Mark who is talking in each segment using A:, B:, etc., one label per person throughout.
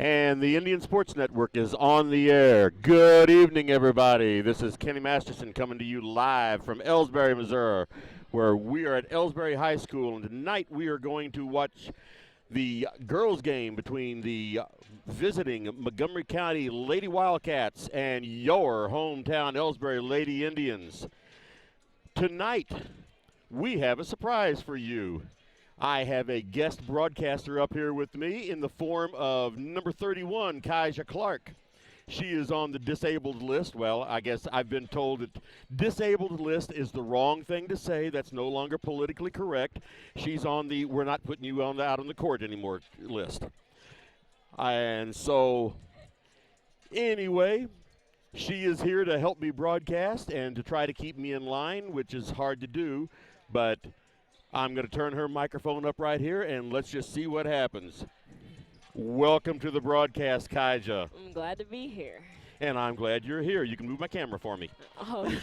A: And the Indian Sports Network is on the air. Good evening, everybody. This is Kenny Masterson coming to you live from Elsberry, Missouri, where we are at Elsberry High School. And tonight we are going to watch the girls' game between the visiting Montgomery County Lady Wildcats and your hometown Elsberry Lady Indians. Tonight, we have a surprise for you. I have a guest broadcaster up here with me in the form of number 31, Kaija Clark. She is on the disabled list. Well, I guess I've been told that disabled list is the wrong thing to say. That's no longer politically correct. She's on the we're not putting you on out on the court anymore list. And so, anyway, she is here to help me broadcast and to try to keep me in line, which is hard to do, but I'm going to turn her microphone up right here, and let's just see what happens. Welcome to the broadcast, Kaija.
B: I'm glad to be here.
A: And I'm glad you're here. You can move my camera for me.
B: Oh.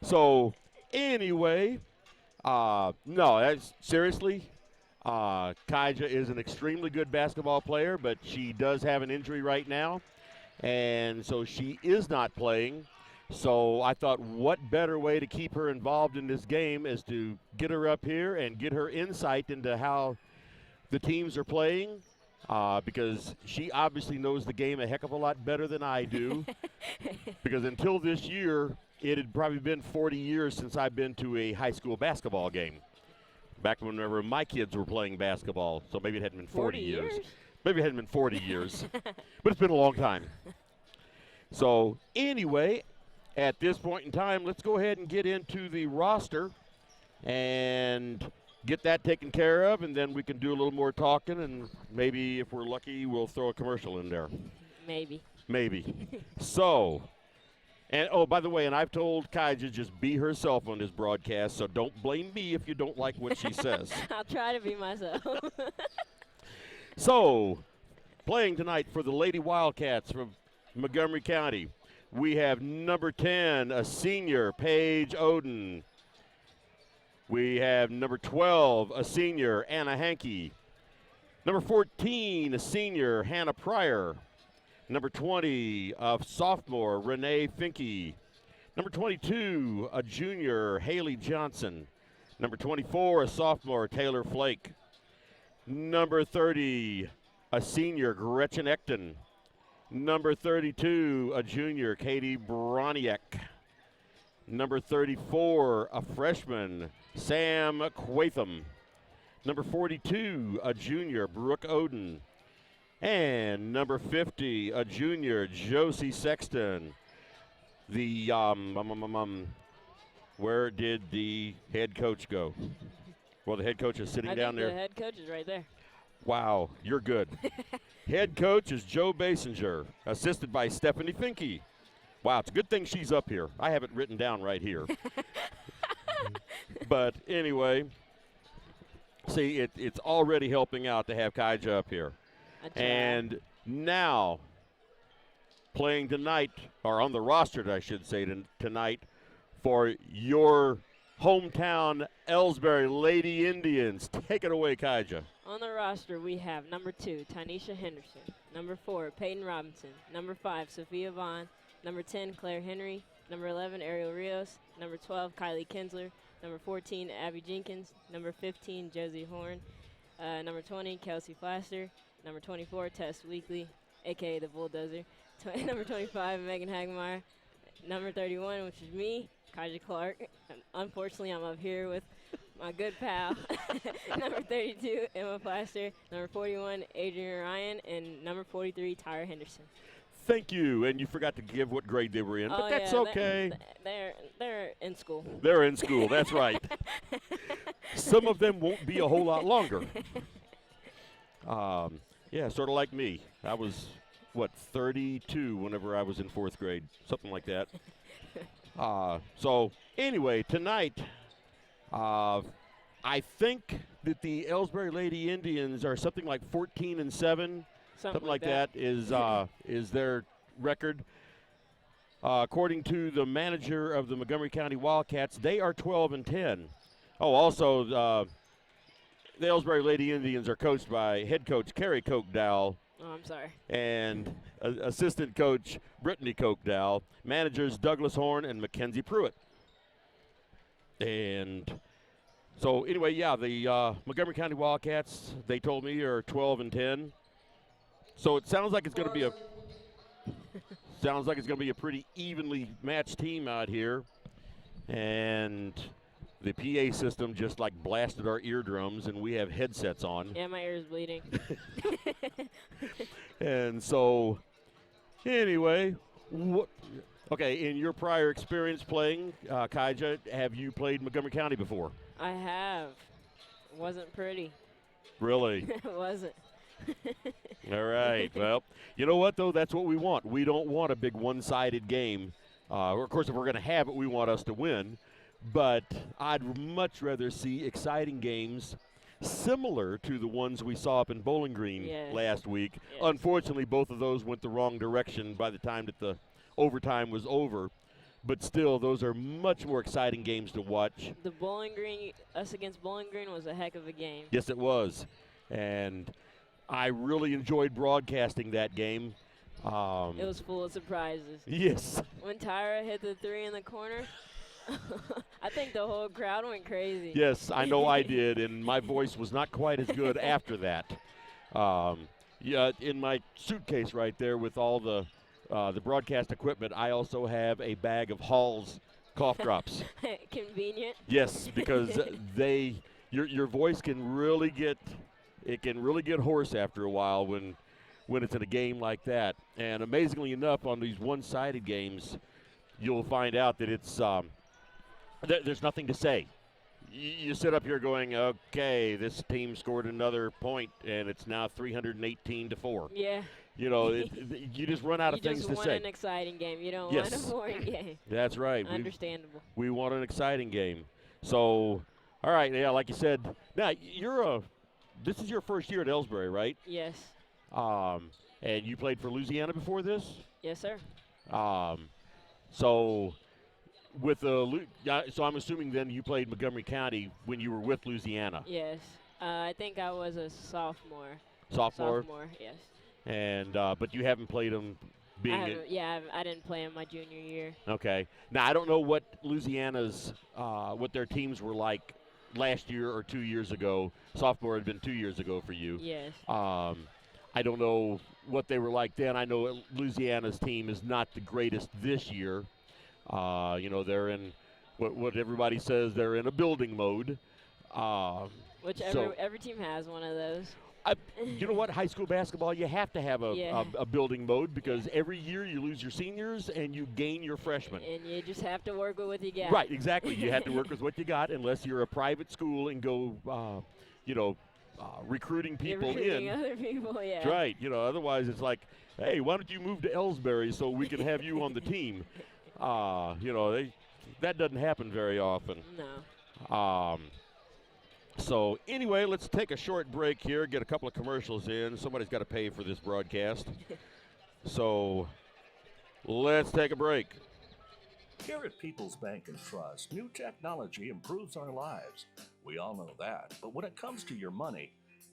A: So, anyway, seriously, Kaija is an extremely good basketball player, but she does have an injury right now, and so she is not playing. So I thought, what better way to keep her involved in this game is to get her up here and get her insight into how the teams are playing, because she obviously knows the game a heck of a lot better than I do. Because until this year, it had probably been 40 years since I've been to a high school basketball game. Back whenever my kids were playing basketball, so maybe it hadn't been 40 years. Maybe it hadn't been 40 years, but it's been a long time. So anyway, at this point in time, let's go ahead and get into the roster and get that taken care of, and then we can do a little more talking, and maybe if we're lucky, we'll throw a commercial in there.
B: Maybe.
A: So, and oh, by the way, and I've told Kaija just be herself on this broadcast, so don't blame me if you don't like what she says.
B: I'll try to be myself.
A: So, playing tonight for the Lady Wildcats from Montgomery County, we have number 10, a senior, Paige Oden. We have number 12, a senior, Anna Hankey. Number 14, a senior, Hannah Pryor. Number 20, a sophomore, Renee Finke. Number 22, a junior, Haley Johnson. Number 24, a sophomore, Taylor Flake. Number 30, a senior, Gretchen Ecton. Number 32, a junior, Katie Broniak. Number 34, a freshman, Sam Quatham. Number 42, a junior, Brooke Oden. And number 50, a junior, Josie Sexton. The, where did the head coach go? Well, the head coach is sitting down there.
B: The head coach is right there.
A: Wow, you're good. Head coach is Joe Basinger, assisted by Stephanie Finke. Wow, it's a good thing she's up here. I have it written down right here. But anyway, see, it's already helping out to have Kaija up here. And now, playing tonight, or on the roster, I should say, tonight, for your hometown Elsberry Lady Indians. Take it away, Kaija.
B: On the roster, we have number 2, Tynesha Henderson. Number 4, Peyton Robinson. Number 5, Sophia Vaughn. Number 10, Claire Henry. Number 11, Ariel Rios. Number 12, Kylie Kinsler. Number 14, Abby Jenkins. Number 15, Josie Horn. Number 20, Kelsey Flaster. Number 24, Tess Weekly, a.k.a. the Bulldozer. Number 25, Megan Hagemeyer. Number 31, which is me, Kaija Clark. Unfortunately, I'm up here with my good pal. Number 32, Emma Plaster. Number 41, Adrian Ryan. And number 43, Tyra Henderson.
A: Thank you. And you forgot to give what grade they were in, but that's
B: yeah,
A: okay.
B: They're in school.
A: They're in school, that's right. Some of them won't be a whole lot longer. Yeah, sort of like me. I was, 32 whenever I was in 4th grade, something like that. So, anyway, tonight, I think that the Elsberry Lady Indians are something like 14-7. Something like that is their record. According to the manager of the Montgomery County Wildcats, they are 12-10. Oh, also, the Elsberry Lady Indians are coached by head coach Kerry Koch-Dowell
B: Oh, I'm sorry.
A: and assistant coach Brittany Koch-Dowell, managers Douglas Horn and Mackenzie Pruitt. And so anyway, yeah, the Montgomery County Wildcats, they told me, are 12-10. So it sounds like it's going to be a pretty evenly matched team out here. And the PA system just like blasted our eardrums, and we have headsets on.
B: Yeah, my ear's bleeding.
A: And so, anyway, okay, in your prior experience playing, Kaija, have you played Montgomery County before?
B: I have. It wasn't pretty.
A: Really?
B: It wasn't.
A: All right. Well, you know what, though? That's what we want. We don't want a big one-sided game. Of course, if we're going to have it, we want us to win. But I'd much rather see exciting games similar to the ones we saw up in Bowling Green last week.
B: Yes.
A: Unfortunately, both of those went the wrong direction by the time that the overtime was over. But still, those are much more exciting games to watch.
B: The Bowling Green, us against Bowling Green, was a heck of a game.
A: Yes, it was. And I really enjoyed broadcasting that game.
B: It was full of surprises.
A: Yes.
B: When Tyra hit the three in the corner, I think the whole crowd went crazy.
A: Yes, I know I did, and my voice was not quite as good after that. Yeah, in my suitcase right there with all the broadcast equipment, I also have a bag of Hall's cough drops.
B: Convenient.
A: Yes, because your voice can really get hoarse after a while when it's in a game like that. And amazingly enough, on these one-sided games, you'll find out that it's there's nothing to say. You sit up here going, okay, this team scored another point, and it's now 318-4.
B: Yeah.
A: You know, you just run out of things to say.
B: You just want an exciting game. You don't want a boring game.
A: That's right.
B: Understandable.
A: We want an exciting game. So, all right, yeah, like you said, now this is your first year at Elsberry, right?
B: Yes.
A: And you played for Louisiana before this?
B: Yes, sir.
A: So I'm assuming then you played Montgomery County when you were with Louisiana.
B: Yes. I think I was a sophomore.
A: Sophomore,
B: yes.
A: And but you haven't played them being.
B: I didn't play in my junior year.
A: Okay. Now I don't know what Louisiana's what their teams were like last year or 2 years ago. Sophomore had been 2 years ago for you.
B: Yes.
A: I don't know what they were like then. I know Louisiana's team is not the greatest this year. They're in what everybody says, they're in a building mode.
B: Which every team has one of those.
A: You know what? High school basketball, you have to have a building mode because every year you lose your seniors and you gain your freshmen.
B: And you just have to work with what you got.
A: Right, exactly. You have to work with what you got unless you're a private school and go, recruiting people
B: recruiting other people, yeah.
A: That's right. Otherwise it's like, hey, why don't you move to Elsberry so we can have you on the team? That doesn't happen very often.
B: No.
A: So anyway, let's take a short break here, get a couple of commercials in. Somebody's got to pay for this broadcast. So let's take a break.
C: Here at People's Bank and Trust, new technology improves our lives. We all know that. But when it comes to your money,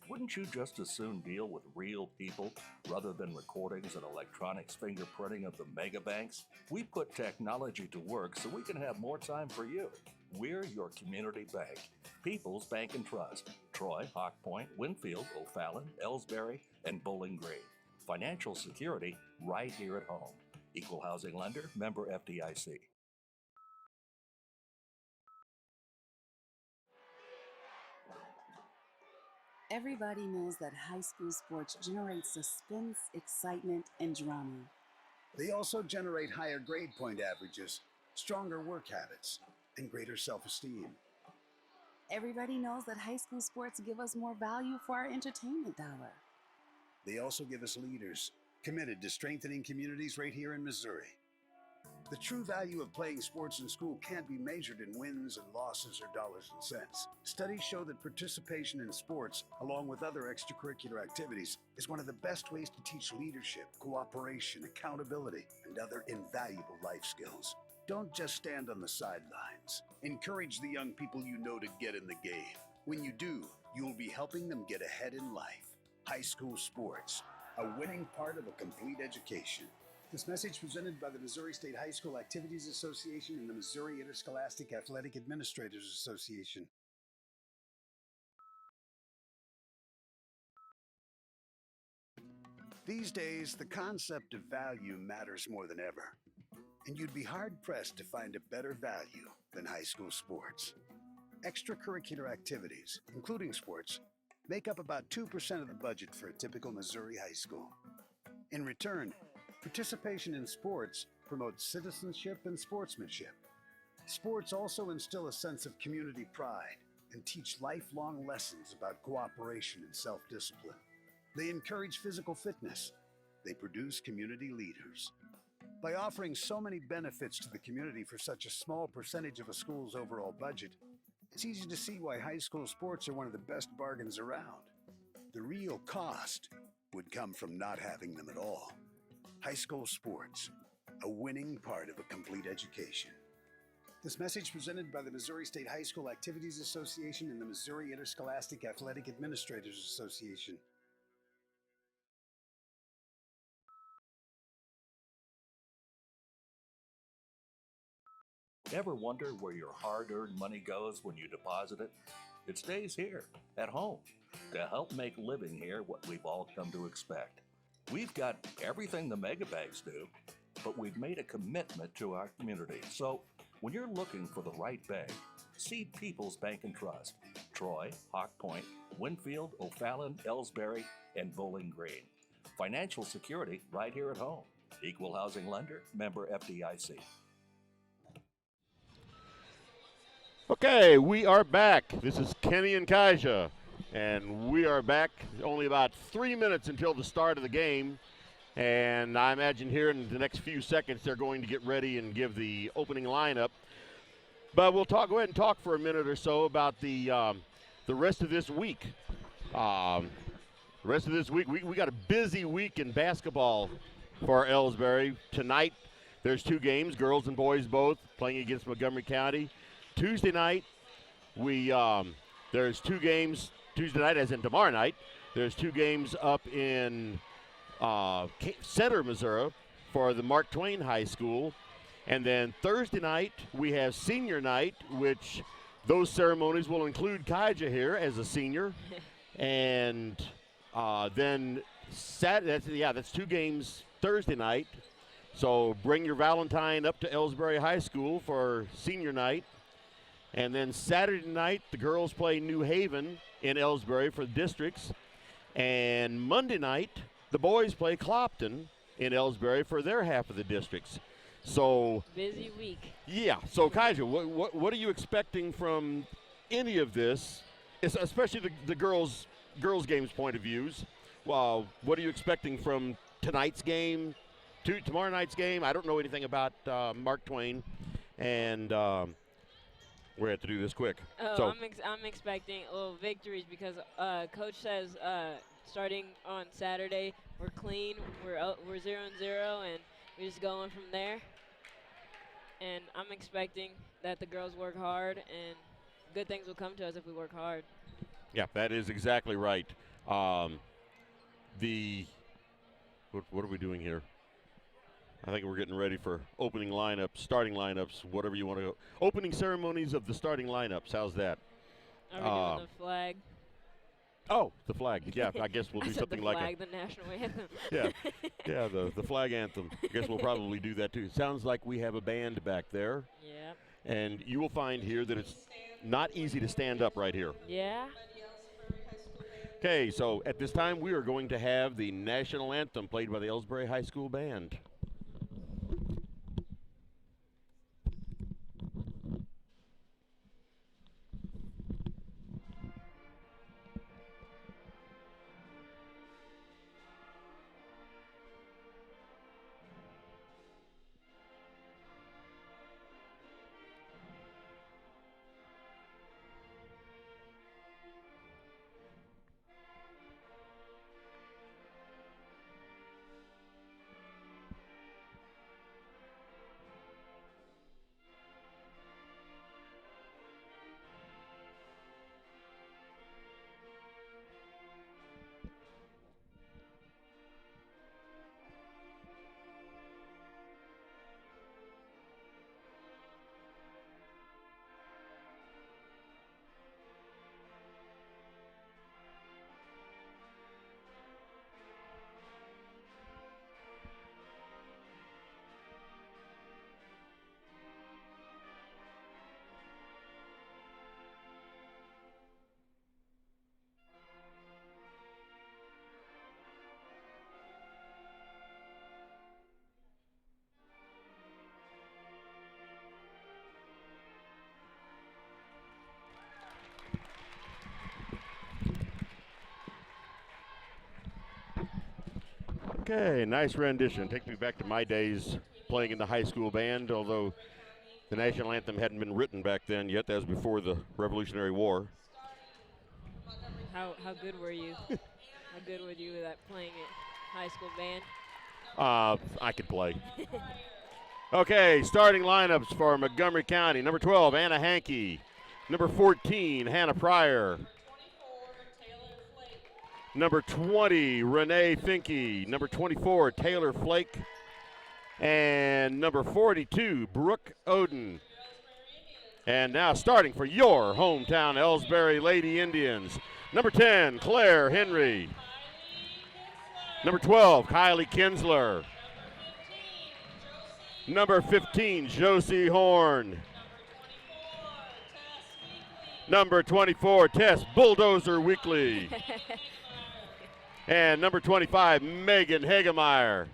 C: wouldn't you just as soon deal with real people rather than recordings and electronics fingerprinting of the mega banks? We put technology to work so we can have more time for you. We're your community bank. People's Bank and Trust. Troy, Hawk Point, Winfield, O'Fallon, Elsberry, and Bowling Green. Financial security right here at home. Equal housing lender, member FDIC.
D: Everybody knows that high school sports generate suspense, excitement, and drama.
E: They also generate higher grade point averages, stronger work habits, and greater self-esteem.
D: Everybody knows that high school sports give us more value for our entertainment dollar.
E: They also give us leaders committed to strengthening communities right here in Missouri. The true value of playing sports in school can't be measured in wins and losses or dollars and cents. Studies show that participation in sports, along with other extracurricular activities, is one of the best ways to teach leadership, cooperation, accountability, and other invaluable life skills. Don't just stand on the sidelines. Encourage the young people you know to get in the game. When you do, you will be helping them get ahead in life. High school sports, a winning part of a complete education. This message presented by the Missouri State High School Activities Association and the Missouri Interscholastic Athletic Administrators Association. These days, the concept of value matters more than ever, and you'd be hard-pressed to find a better value than high school sports. Extracurricular activities, including sports, make up about 2% of the budget for a typical Missouri high school. In return, participation in sports promotes citizenship and sportsmanship. Sports also instill a sense of community pride and teach lifelong lessons about cooperation and self-discipline. They encourage physical fitness. They produce community leaders. By offering so many benefits to the community for such a small percentage of a school's overall budget, it's easy to see why high school sports are one of the best bargains around. The real cost would come from not having them at all. High school sports, a winning part of a complete education. This message presented by the Missouri State High School Activities Association and the Missouri Interscholastic Athletic Administrators Association.
C: Ever wonder where your hard-earned money goes when you deposit it? It stays here, at home, to help make living here what we've all come to expect. We've got everything the megabags do, but we've made a commitment to our community. So when you're looking for the right bank, see People's Bank and Trust. Troy, Hawk Point, Winfield, O'Fallon, Elsberry, and Bowling Green. Financial security right here at home. Equal housing lender, member FDIC.
A: Okay, we are back. This is Kenny and Kaja, and we are back only about 3 minutes until the start of the game. And I imagine here in the next few seconds they're going to get ready and give the opening lineup. But we'll go ahead and talk for a minute or so about the rest of this week. The rest of this week, we got a busy week in basketball for Elsberry. Tonight, there's 2 games, girls and boys both, playing against Montgomery County. Tuesday night, there's 2 games. Tuesday night, as in tomorrow night, there's 2 games up in Center, Missouri, for the Mark Twain High School. And then Thursday night, we have senior night, which those ceremonies will include Kaija here as a senior. And then Saturday, that's 2 games Thursday night. So bring your Valentine up to Elsberry High School for senior night. And then Saturday night, the girls play New Haven in Elsberry for the districts. And Monday night, the boys play Clopton in Elsberry for their half of the districts. So
B: busy week.
A: Yeah. So Kaija, what are you expecting from any of this, especially the girls games point of views? Well, what are you expecting from tonight's game, tomorrow night's game? I don't know anything about Mark Twain, and we're going to have to do this quick.
B: Oh,
A: so
B: I'm expecting little victories because Coach says starting on Saturday we're clean, we're 0-0, and we're just going from there. And I'm expecting that the girls work hard, and good things will come to us if we work hard.
A: Yeah, that is exactly right. What are we doing here? I think we're getting ready for opening lineups, starting lineups, whatever you want to go. Opening ceremonies of the starting lineups. How's that?
B: Are we doing the flag?
A: Oh, the flag. Yeah, I guess we'll do something like
B: the national anthem.
A: Yeah, the flag anthem. I guess we'll probably do that too. Sounds like we have a band back there.
B: Yep.
A: And you will find here that it's not easy to stand up right here.
B: Yeah.
A: Okay, so at this time we are going to have the national anthem played by the Elsberry High School Band. Okay, nice rendition. Takes me back to my days playing in the high school band, although the national anthem hadn't been written back then yet. That was before the Revolutionary War.
B: How good were you? How good were you at playing at high school band?
A: I could play. Okay, starting lineups for Montgomery County. Number 12, Anna Hankey. Number 14, Hannah Pryor. Number 20, Renee Finke. Number 24, Taylor Flake. And number 42, Brooke Oden. And now starting for your hometown Elsberry Lady Indians. Number 10, Claire Henry. Number 12, Kylie Kinsler. Number 15, Josie Horn. Number 24, Tess Bulldozer Weekly. And number 25, Megan Hagemeyer.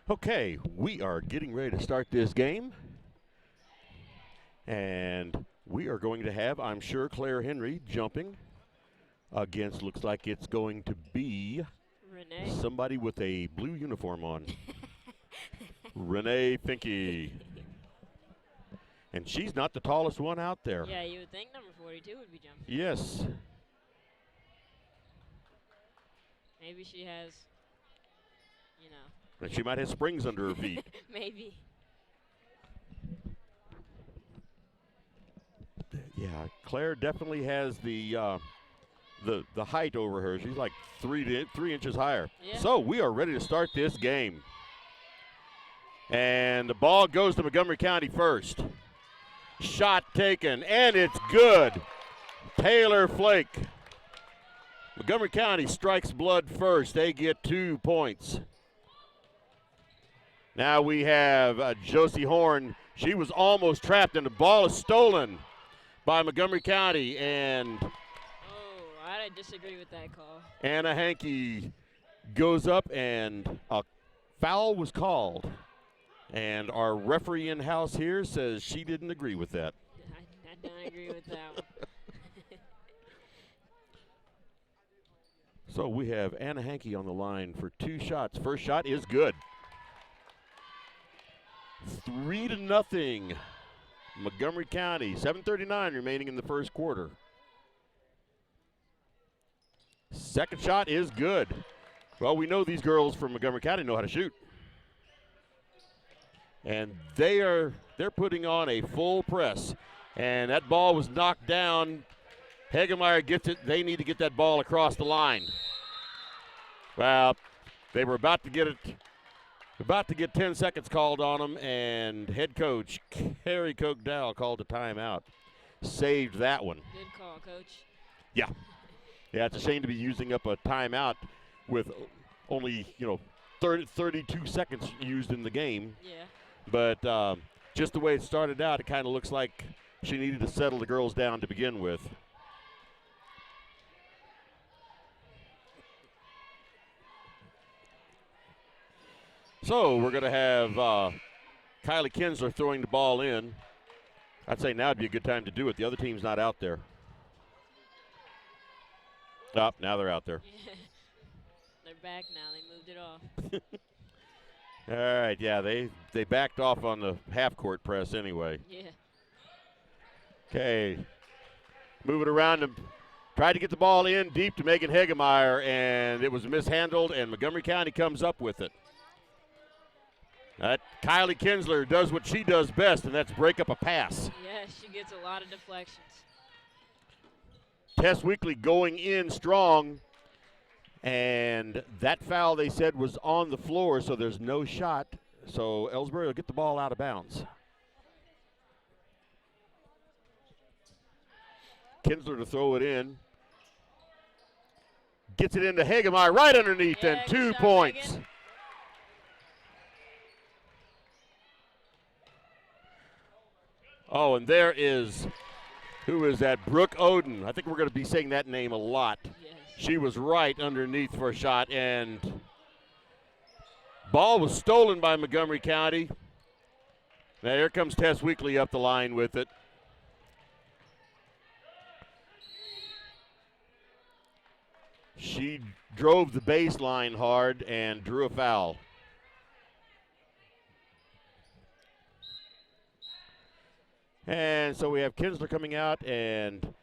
A: Okay, we are getting ready to start this game. And we are going to have, I'm sure, Claire Henry jumping against, looks like it's going to be
B: Renee.
A: somebody with a blue uniform on. Renee Finke. And she's not the tallest one out there.
B: Yeah, you would think number 42 would be jumping.
A: Yes.
B: Maybe she has, you know.
A: And she might have springs under her feet.
B: Maybe.
A: Yeah, Claire definitely has the height over her. She's like 3 inches higher.
B: Yeah.
A: So we are ready to start this game. And the ball goes to Montgomery County first. Shot taken, and it's good. Taylor Flake. Montgomery County strikes blood first. They get 2 points. Now we have Josie Horn. She was almost trapped, and the ball is stolen by Montgomery County. And
B: I disagree with that call.
A: Anna Hankey goes up, and a foul was called. And our referee in-house here says she didn't agree with that.
B: I don't agree with that one.
A: So we have Anna Hankey on the line for 2 shots. First shot is good. 3-0. Montgomery County. 7:39 remaining in the first quarter. Second shot is good. Well, we know these girls from Montgomery County know how to shoot. And they're putting on a full press. And that ball was knocked down. Hagemeyer gets it. They need to get that ball across the line. Well, they were about to get 10 seconds called on them, and head coach Harry Cogdell called a timeout. Saved that one.
B: Good call, Coach.
A: Yeah. Yeah, it's a shame to be using up a timeout with only, 32 seconds used in the game.
B: Yeah.
A: But just the way it started out, it kind of looks like she needed to settle the girls down to begin with. So we're going to have Kylie Kinsler throwing the ball in. I'd say now would be a good time to do it. The other team's not out there. Oh, now they're out there.
B: Yeah. They're back now. They moved it off.
A: All right, yeah, they backed off on the half-court press anyway.
B: Yeah.
A: Okay, move it around and tried to get the ball in deep to Megan Hagemeyer, and it was mishandled, and Montgomery County comes up with it. Kylie Kinsler does what she does best, and that's break up a pass.
B: Yeah, she gets a lot of deflections.
A: Tess Weekly going in strong, and that foul they said was on the floor, so there's no shot. So Elsberry will get the ball out of bounds. Kinsler to throw it in. Gets it into Hagemeyer right underneath, and 2 points.
B: Megan.
A: Oh, and there is, who is that? Brooke Oden. I think we're going to be saying that name a lot.
B: Yes.
A: She was right underneath for a shot, and Ball was stolen by Montgomery County. Now here comes Tess Weekly up the line with it. She drove the baseline hard and drew a foul. And so we have Kinsler coming out and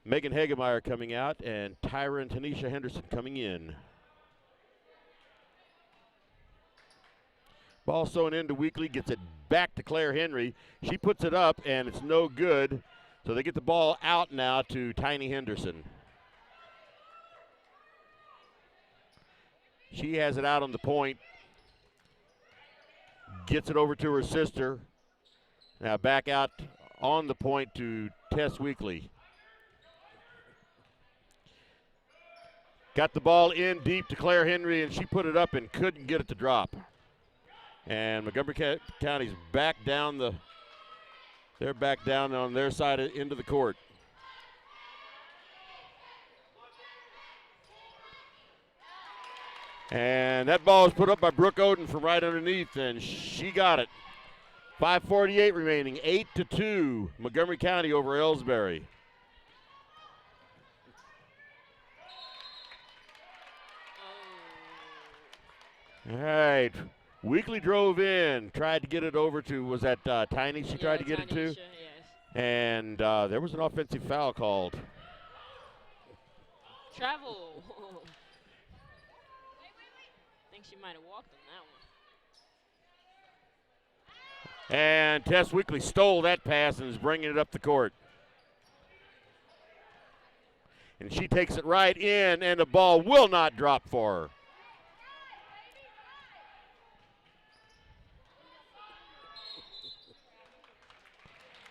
A: Megan Hagemeyer coming out and Tyra and Tanisha Henderson coming in. Ball sewn into Weekly, gets it back to Claire Henry. She puts it up and it's no good. So they get the ball out now to Tiny Henderson. She has it out on the point. Gets it over to her sister. Now back out on the point to Tess Weekly. Got the ball in deep to Claire Henry, and she put it up and couldn't get it to drop. And Montgomery County's back down they're back down on their side into the court. And that ball is put up by Brooke Oden from right underneath, and she got it. 5:48 remaining, 8-2, Montgomery County over Elsberry. All right, Weekly drove in, tried to get it over to, was that Tiny she tried to get it to?
B: Yes.
A: And there was an offensive foul called.
B: Travel. I think she might have walked on that one.
A: And Tess Weekly stole that pass and is bringing it up the court. And she takes it right in, and the ball will not drop for her.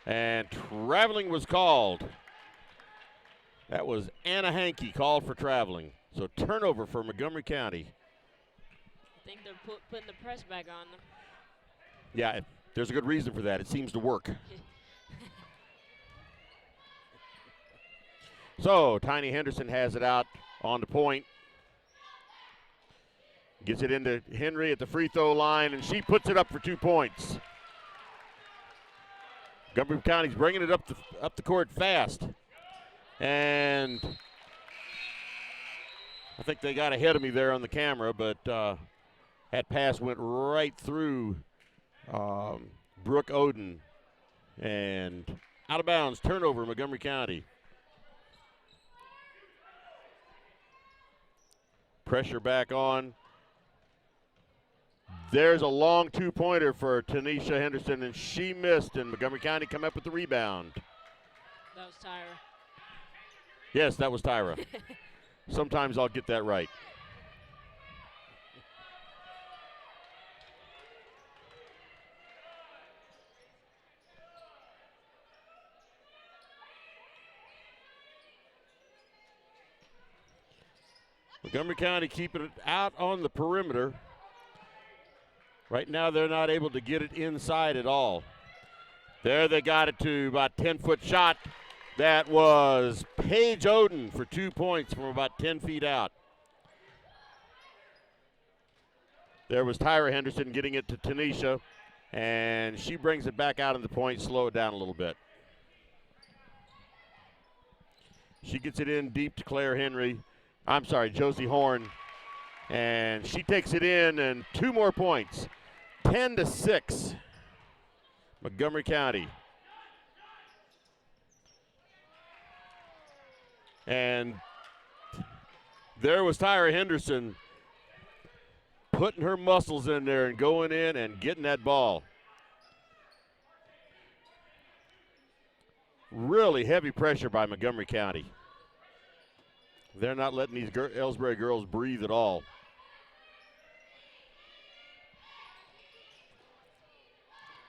A: And traveling was called. That was Anna Hankey called for traveling. So turnover for Montgomery County.
B: I think they're putting the press back on them.
A: Yeah, there's a good reason for that. It seems to work. So Tiny Henderson has it out on the point. Gets it into Henry at the free throw line, and she puts it up for 2 points. Montgomery County's bringing it up the court fast. And I think they got ahead of me there on the camera, but that pass went right through Brooke Oden. And out of bounds, turnover, Montgomery County. Pressure back on. There's a long two-pointer for Tanisha Henderson, and she missed, and Montgomery County come up with the rebound.
B: That was Tyra.
A: Yes, that was Tyra. Sometimes I'll get that right. Montgomery County keeping it out on the perimeter. Right now they're not able to get it inside at all. There they got it to about 10-foot shot. That was Paige Oden for 2 points from about 10 feet out. There was Tyra Henderson getting it to Tanisha, and she brings it back out on the point, slow it down a little bit. She gets it in deep to Claire Henry. I'm sorry, Josie Horn. And she takes it in, and 2 more points. 10-6, Montgomery County. And there was Tyra Henderson putting her muscles in there and going in and getting that ball. Really heavy pressure by Montgomery County. They're not letting these Elsberry girls breathe at all.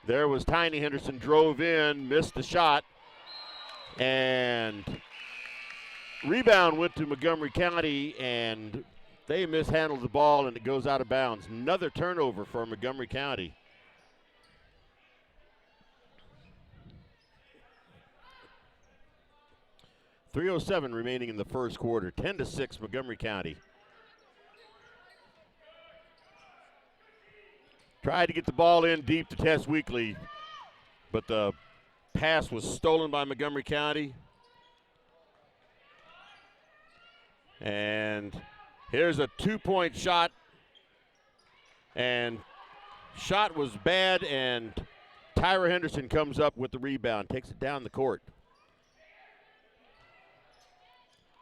A: There was Tiny Henderson, drove in, missed the shot, and rebound went to Montgomery County, and they mishandled the ball, and it goes out of bounds. Another turnover for Montgomery County. .307 remaining in the first quarter. 10-6 Montgomery County. Tried to get the ball in deep to Tess Weekly, but the pass was stolen by Montgomery County. And here's a two-point shot. And shot was bad, and Tyra Henderson comes up with the rebound, takes it down the court.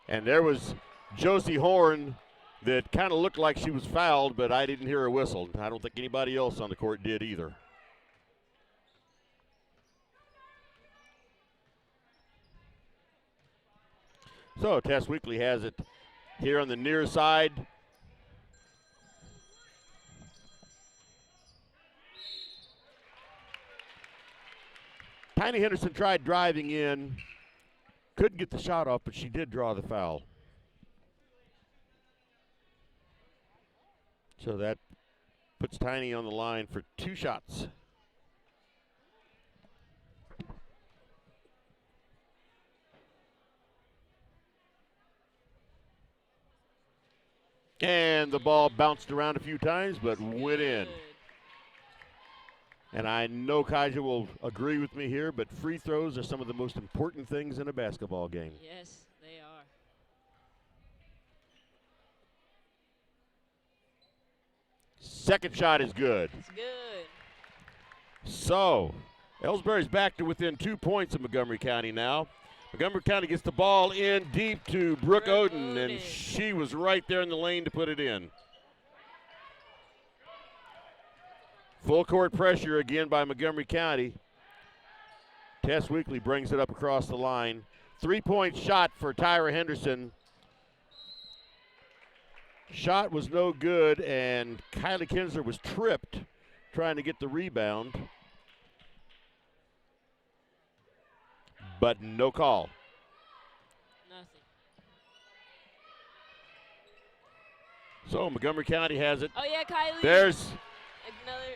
A: And there was Josie Horn that kind of looked like she was fouled, but I didn't hear a whistle. I don't think anybody else on the court did either. So Tess Weekly has it here on the near side. Tiny Henderson tried driving in. Couldn't get the shot off, but she did draw the foul. So that puts Tiny on the line for 2 shots. And the ball bounced around a few times, but went in. And I know Kaja will agree with me here, but free throws are some of the most important things in a basketball game.
B: Yes, they are.
A: Second shot is good.
B: It's good.
A: So, Elsberry's back to within 2 points of Montgomery County now. Montgomery County gets the ball in deep to Brooke Oden, and she was right there in the lane to put it in. Full court pressure again by Montgomery County. Tess Weekly brings it up across the line. 3-point shot for Tyra Henderson. Shot was no good, and Kylie Kinsler was tripped trying to get the rebound. But no call.
B: Nothing.
A: So Montgomery County has it.
B: Oh, yeah, Kylie.
A: There's
B: another.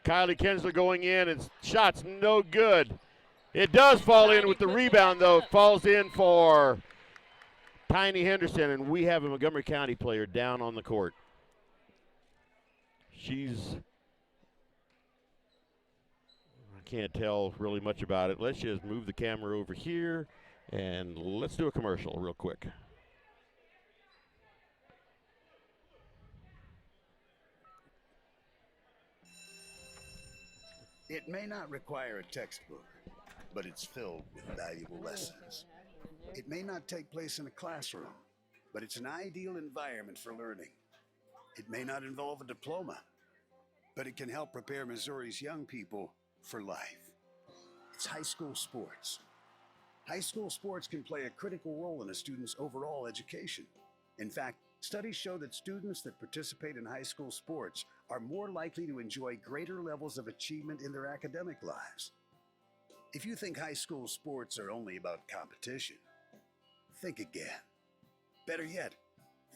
A: Kylie Kinsler going in, and shot's no good. It does fall in with the rebound, though. It falls in for Tiny Henderson, and we have a Montgomery County player down on the court. I can't tell really much about it. Let's just move the camera over here, and let's do a commercial real quick.
E: It may not require a textbook, but it's filled with valuable lessons. It may not take place in a classroom, but it's an ideal environment for learning. It may not involve a diploma, but it can help prepare Missouri's young people for life. It's high school sports. High school sports can play a critical role in a student's overall education. In fact, studies show that students that participate in high school sports are more likely to enjoy greater levels of achievement in their academic lives. If you think high school sports are only about competition, think again. Better yet,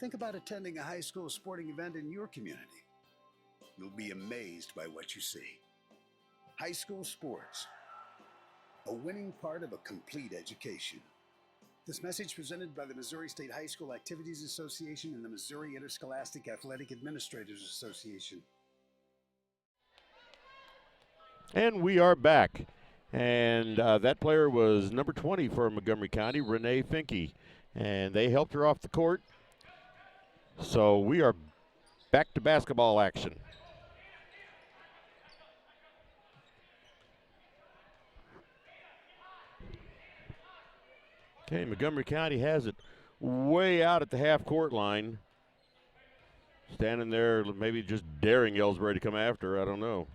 E: think about attending a high school sporting event in your community. You'll be amazed by what you see. High school sports, a winning part of a complete education. This message presented by the Missouri State High School Activities Association and the Missouri Interscholastic Athletic Administrators Association.
A: And we are back. And that player was number 20 for Montgomery County, Renee Finke. And they helped her off the court. So we are back to basketball action. Okay, Montgomery County has it way out at the half-court line. Standing there, maybe just daring Elsberry to come after her. I don't know.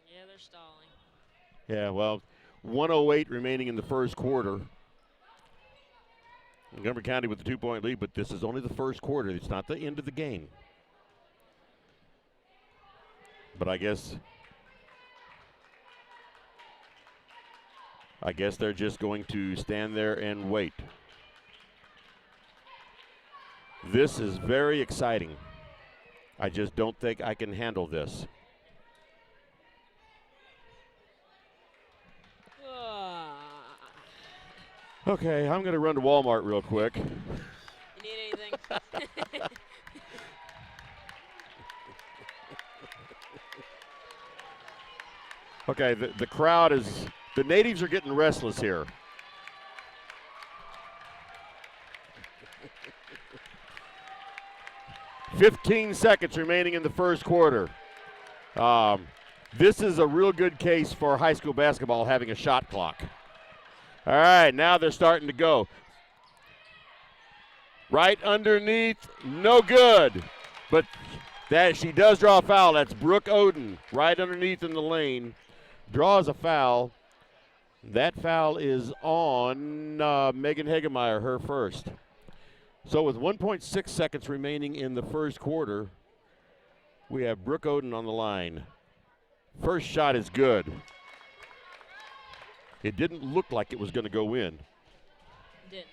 B: Yeah, they're stalling.
A: Yeah, well, 1:08 remaining in the first quarter. Montgomery County with the 2-point lead, but this is only the first quarter. It's not the end of the game. But I guess they're just going to stand there and wait. This is very exciting. I just don't think I can handle this. Okay, I'm going to run to Walmart real quick.
B: You need anything?
A: Okay, the crowd is, the natives are getting restless here. "15 seconds remaining in the first quarter. This is a real good case for high school basketball having a shot clock. All right, now they're starting to go. Right underneath, no good. But that she does draw a foul. That's Brooke Oden right underneath in the lane. Draws a foul. That foul is on Megan Hegemeyer, her first. So with 1.6 seconds remaining in the first quarter, we have Brooke Oden on the line. First shot is good. It didn't look like it was going to go in.
B: Didn't.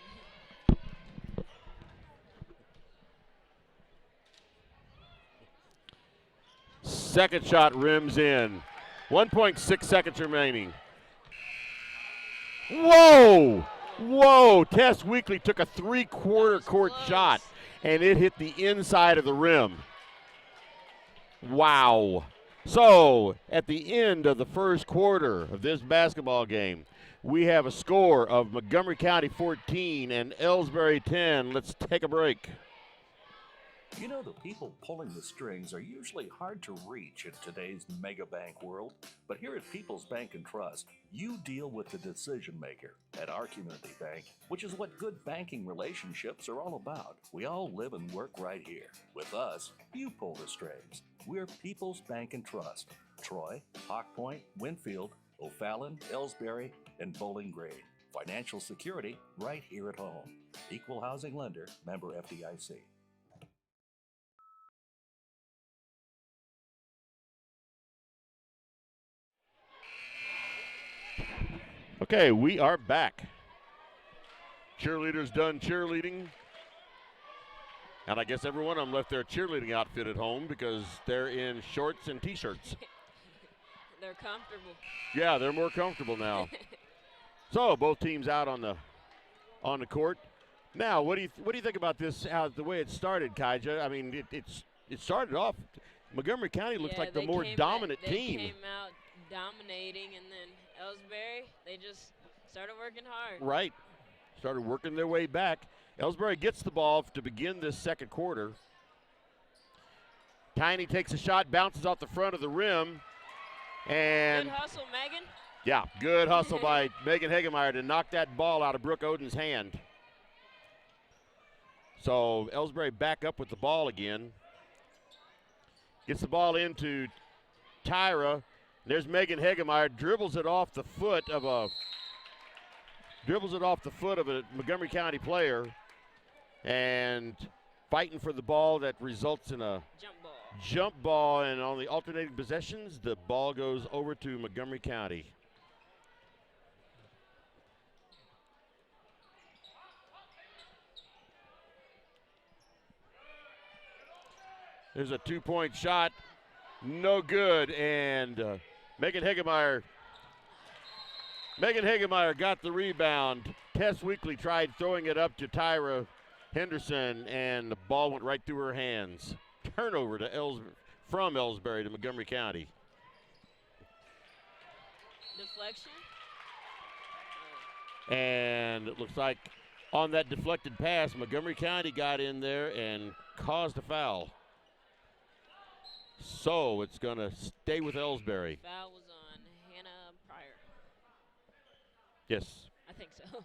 A: Second shot rims in. 1.6 seconds remaining. Whoa! Whoa! Tess Weekly took a three-quarter court shot, and it hit the inside of the rim. Wow. So, at the end of the first quarter of this basketball game, we have a score of Montgomery County 14 and Elsberry 10. Let's take a break.
C: You know, the people pulling the strings are usually hard to reach in today's mega bank world, but here at People's Bank and Trust, you deal with the decision maker. At our community bank, which is what good banking relationships are all about, we all live and work right here. With us, you pull the strings. We're People's Bank and Trust. Troy, Hawk Point, Winfield, O'Fallon, Elsberry, and Bowling Green. Financial security right here at home. Equal housing lender, member FDIC.
A: Okay, we are back. Cheerleaders done cheerleading. And I guess every one of them left their cheerleading outfit at home because they're in shorts and T-shirts.
B: They're comfortable.
A: Yeah, they're more comfortable now. So both teams out on the court. Now, what do you think about this? The way it started, Kaija? I mean, it started off. Montgomery County looked like the more dominant team.
B: They came out dominating, and then Elsberry, they just started working hard.
A: Right, started working their way back. Elsberry gets the ball to begin this second quarter. Tiny takes a shot, bounces off the front of the rim, and
B: good hustle, Megan.
A: Yeah, good hustle by Megan Hegemeyer to knock that ball out of Brooke Oden's hand. So Elsberry back up with the ball again. Gets the ball into Tyra. There's Megan Hegemeyer, dribbles it off the foot of a Montgomery County player, and fighting for the ball that results in a jump ball, and on the alternating possessions, the ball goes over to Montgomery County. There's a two-point shot, no good, and Megan Hegemeyer got the rebound. Tess Weekly tried throwing it up to Tyra Henderson, and the ball went right through her hands. Turnover from Elsberry to Montgomery County.
B: Deflection.
A: And it looks like on that deflected pass, Montgomery County got in there and caused a foul. So it's going to stay with Elsberry.
B: Foul was on Hannah Pryor.
A: Yes.
B: I think so.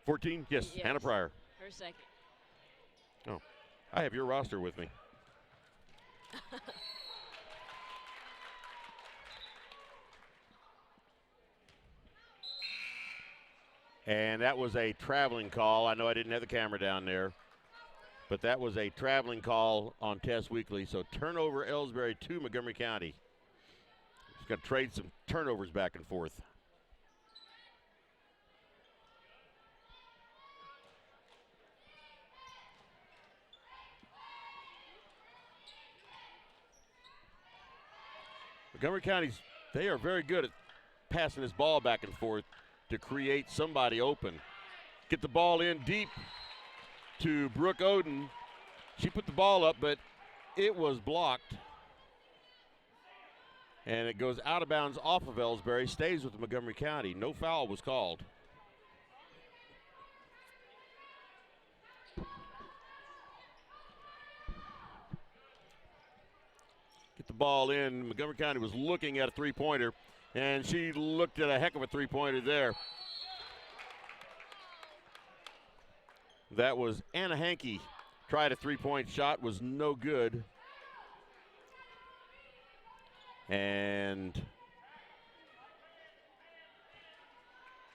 A: 14? Yes, Hannah Pryor.
B: Her second.
A: Oh, I have your roster with me. And that was a traveling call. I know I didn't have the camera down there, but that was a traveling call on Tess Weekly. So turnover Elsberry to Montgomery County. Just got to trade some turnovers back and forth. Montgomery County's, they are very good at passing this ball back and forth to create somebody open. Get the ball in deep to Brooke Oden. She put the ball up, but it was blocked. And it goes out of bounds off of Elsberry, stays with Montgomery County. No foul was called. Get the ball in. Montgomery County was looking at a three-pointer, and she looked at a heck of a three-pointer there. That was Anna Hankey. Tried a three-point shot, was no good. And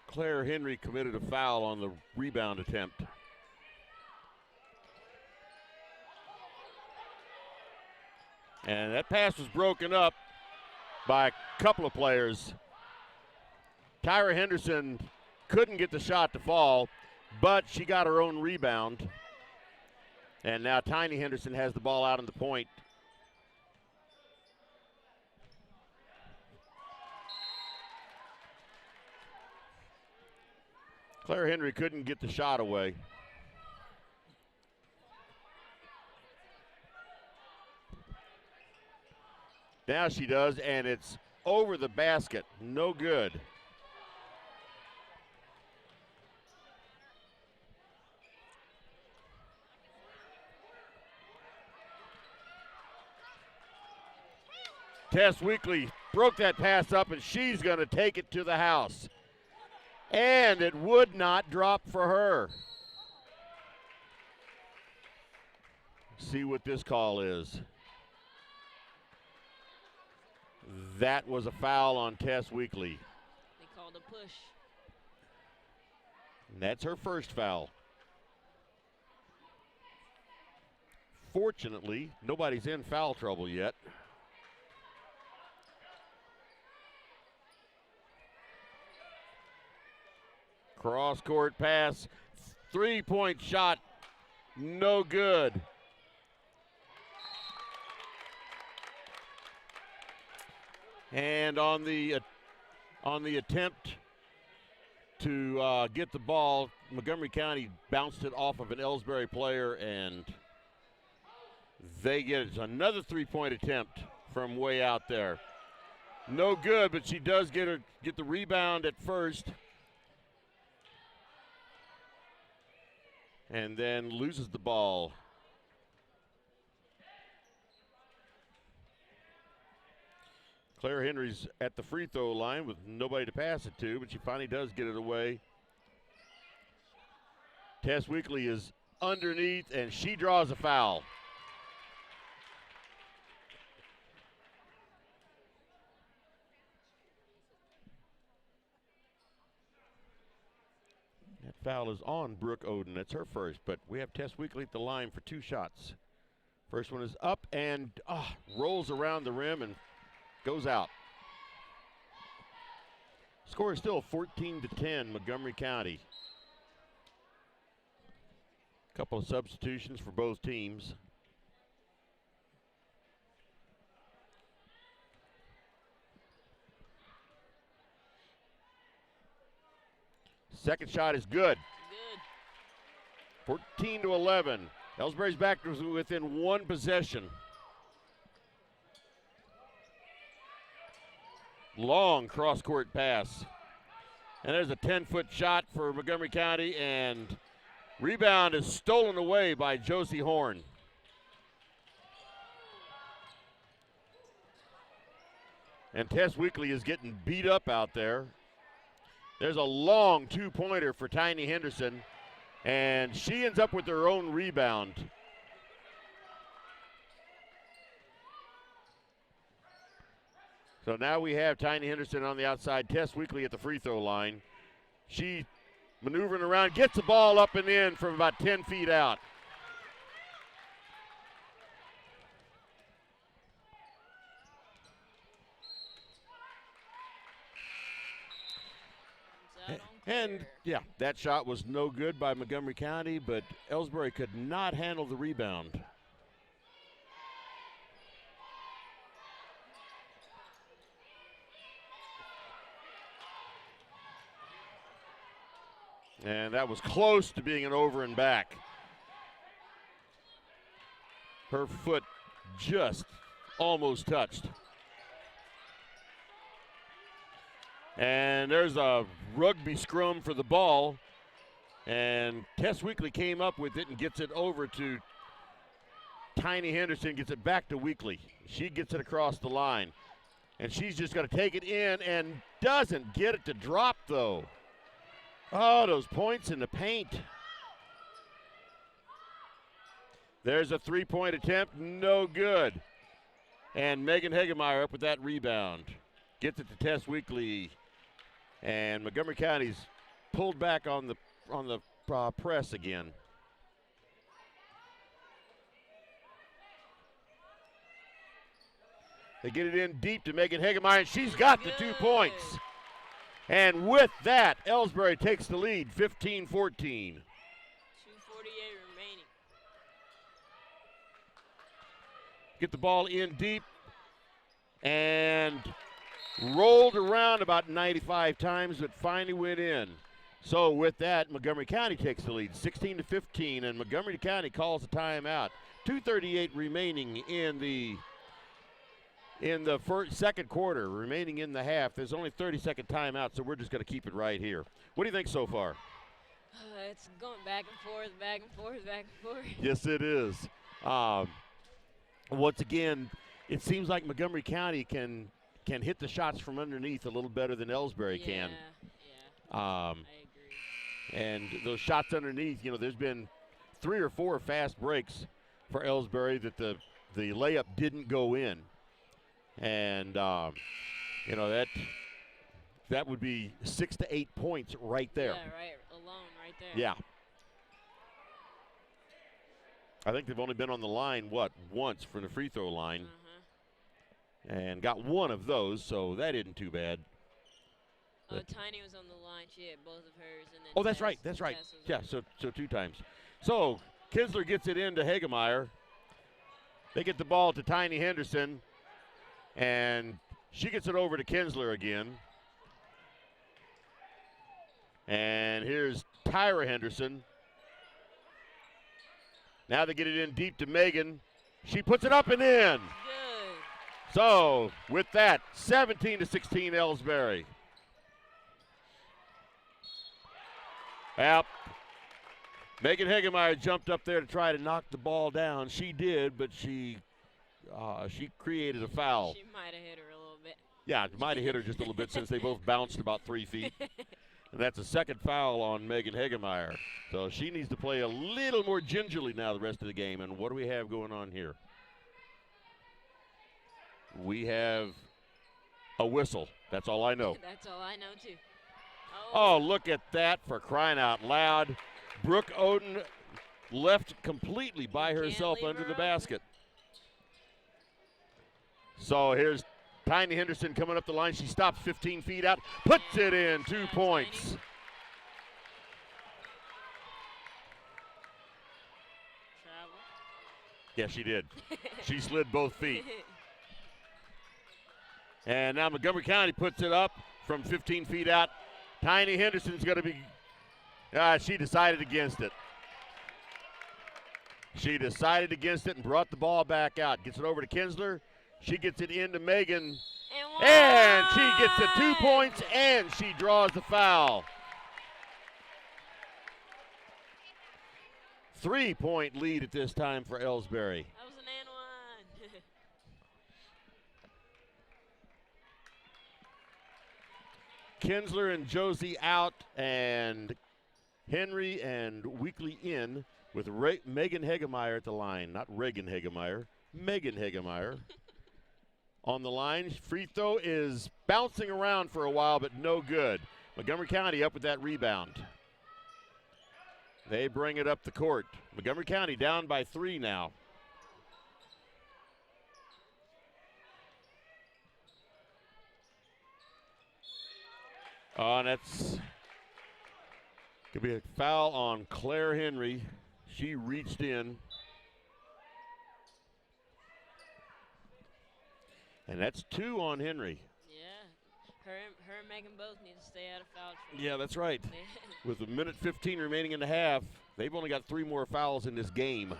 A: Claire Henry committed a foul on the rebound attempt. And that pass was broken up by a couple of players. Tyra Henderson couldn't get the shot to fall, but she got her own rebound. And now Tiny Henderson has the ball out on the point. Claire Henry couldn't get the shot away. Now she does, and it's over the basket. No good. Tess Weekly broke that pass up, and she's going to take it to the house. And it would not drop for her. See what this call is. That was a foul on Tess Weekly.
B: They called a push.
A: And that's her first foul. Fortunately, nobody's in foul trouble yet. Cross-court pass, three-point shot, no good. And on the attempt to get the ball, Montgomery County bounced it off of an Elsberry player, and they get it. Another three-point attempt from way out there. No good, but she does get the rebound at first. And then loses the ball. Claire Henry's at the free throw line with nobody to pass it to, but she finally does get it away. Tess Weekly is underneath, and she draws a foul. That foul is on Brooke Oden. That's her first, but we have Tess Weekly at the line for two shots. First one is up and rolls around the rim and goes out. Score is still 14-10, Montgomery County. Couple of substitutions for both teams. Second shot is good. 14-11. Elsberry's back to within one possession. Long cross-court pass. And there's a 10-foot shot for Montgomery County, and rebound is stolen away by Josie Horn. And Tess Weekly is getting beat up out there. There's a long two-pointer for Tiny Henderson, and she ends up with her own rebound. So now we have Tiny Henderson on the outside, Tess Weekly at the free throw line. She maneuvering around, gets the ball up and in from about 10 feet out. And, yeah, that shot was no good by Montgomery County, but Elsberry could not handle the rebound. And that was close to being an over and back. Her foot just almost touched. And there's a rugby scrum for the ball. And Tess Weekly came up with it and gets it over to Tiny Henderson, gets it back to Weekly. She gets it across the line. And she's just going to take it in and doesn't get it to drop, though. Oh, those points in the paint. There's a three-point attempt, no good. And Megan Hegemeyer up with that rebound. Gets it to Tess Weekly. And Montgomery County's pulled back on the press again. They get it in deep to Megan Hegemeyer, and she's got the 2 points. And with that, Elsberry takes the lead, 15-14.
B: 2:48 remaining.
A: Get the ball in deep and rolled around about 95 times, but finally went in. So with that, Montgomery County takes the lead, 16-15, and Montgomery County calls a timeout. 2:38 remaining in the second quarter, remaining in the half. There's only 30-second timeout, so we're just going to keep it right here. What do you think so far?
B: It's going back and forth, back and forth, back and forth.
A: Yes, it is. Once again, it seems like Montgomery County can hit the shots from underneath a little better than Elsberry can.
B: Yeah, I agree.
A: And those shots underneath, there's been 3 or 4 fast breaks for Elsberry that the layup didn't go in. And, that would be 6 to 8 points right there.
B: Yeah, right, alone right there.
A: Yeah. I think they've only been on the line, once from the free throw line. And got one of those, so that isn't too bad.
B: Tiny was on the line. She hit both of hers. And then
A: That's right. That's right. Yeah, so 2 times. So Kinsler gets it into Hegemeyer. They get the ball to Tiny Henderson, and she gets it over to Kinsler again. And here's Tyra Henderson. Now they get it in deep to Megan. She puts it up and in.
B: Good.
A: So with that, 17-16 Elsberry. Yep. Megan Hegemeyer jumped up there to try to knock the ball down. She did, but she created a foul.
B: She might have hit her a little bit.
A: Yeah, might have hit her just a little bit since they both bounced about 3 feet. And that's a second foul on Megan Hegemeyer. So she needs to play a little more gingerly now the rest of the game. And what do we have going on here? We have a whistle. That's all I know.
B: That's all I know, too.
A: Oh, look at that, for crying out loud. Brooke Oden left completely by herself under the basket. So here's Tiny Henderson coming up the line. She stops 15 feet out, puts it in, 2 points.
B: Travel.
A: Yeah, she did. She slid both feet. And now Montgomery County puts it up from 15 feet out. Tiny Henderson's going to be, she decided against it. She decided against it and brought the ball back out. Gets it over to Kinsler. She gets it into Megan. And she gets the 2 points and she draws the foul. 3-point lead at this time for Elsberry.
B: That was an and one.
A: Kinsler and Josie out, and Henry and Weekly in with Megan Hegemeyer at the line. Not Reagan Hegemeyer, Megan Hegemeyer. On the line, free throw is bouncing around for a while, but no good. Montgomery County up with that rebound. They bring it up the court. Montgomery County down by 3 now. Oh, and that's could be a foul on Claire Henry. She reached in. And that's 2 on Henry.
B: Yeah, her and Megan both need to stay out of foul trouble.
A: Yeah, that's right. With 1:15 remaining in the half, they've only got 3 more fouls in this game.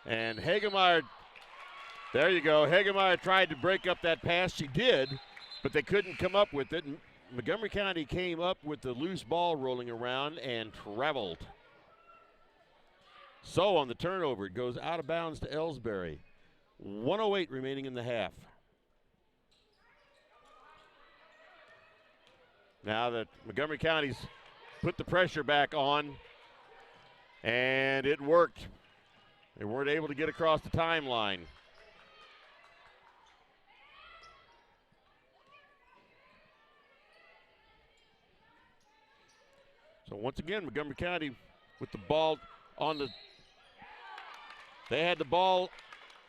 A: And Hagemeyer, there you go. Hagemeyer tried to break up that pass. She did, but they couldn't come up with it. Montgomery County came up with the loose ball rolling around and traveled. So on the turnover, it goes out of bounds to Elsberry. 1:08 remaining in the half. Now that Montgomery County's put the pressure back on, and it worked. They weren't able to get across the timeline. So once again, Montgomery County with the ball on the, they had the ball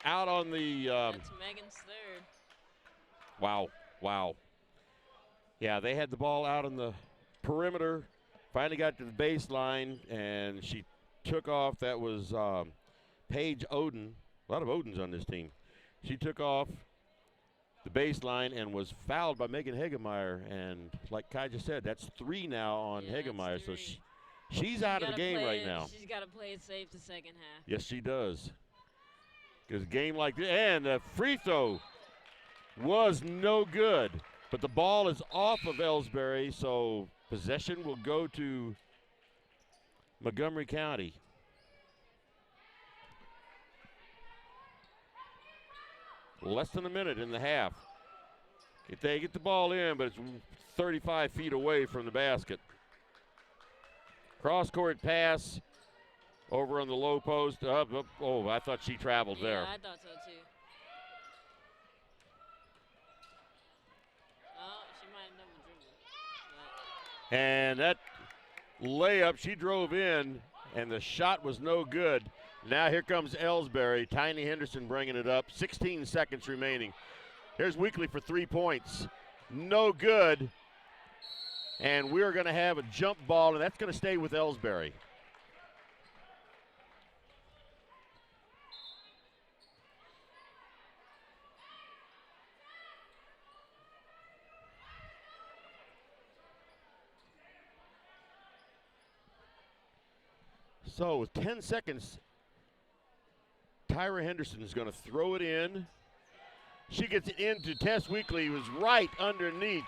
A: out on the.
B: That's Megan's third.
A: Wow. Yeah, they had the ball out on the perimeter, finally got to the baseline, and she took off. That was Paige Oden. A lot of Odens on this team. She took off the baseline and was fouled by Megan Hagemeyer. And like Kai just said, that's 3 now on Hagemeyer. So she's out of the game right now.
B: She's got to play it safe the second half.
A: Yes, she does. Because a game like this, and the free throw was no good. But the ball is off of Elsberry, so possession will go to Montgomery County. Less than a minute in the half. If they get the ball in, but it's 35 feet away from the basket. Cross-court pass over on the low post. Oh, I thought she traveled there.
B: Yeah, I thought so too. Oh, she might have double dribbled.
A: And that layup, she drove in, and the shot was no good. Now here comes Elsberry. Tiny Henderson bringing it up. 16 seconds remaining. Here's Weekly for 3 points. No good. And we're going to have a jump ball, and that's going to stay with Elsberry. So with 10 seconds, Tyra Henderson is going to throw it in. She gets it into Tess Weekly, who was right underneath,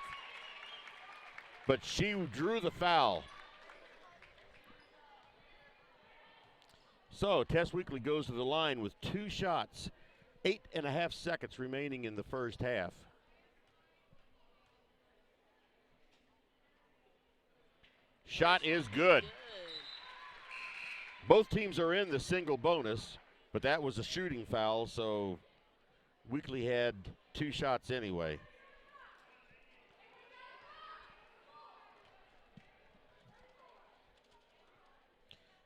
A: but she drew the foul. So Tess Weekly goes to the line with 2 shots, 8.5 seconds remaining in the first half. Shot is good. Both teams are in the single bonus, but that was a shooting foul, so Weekly had 2 shots anyway.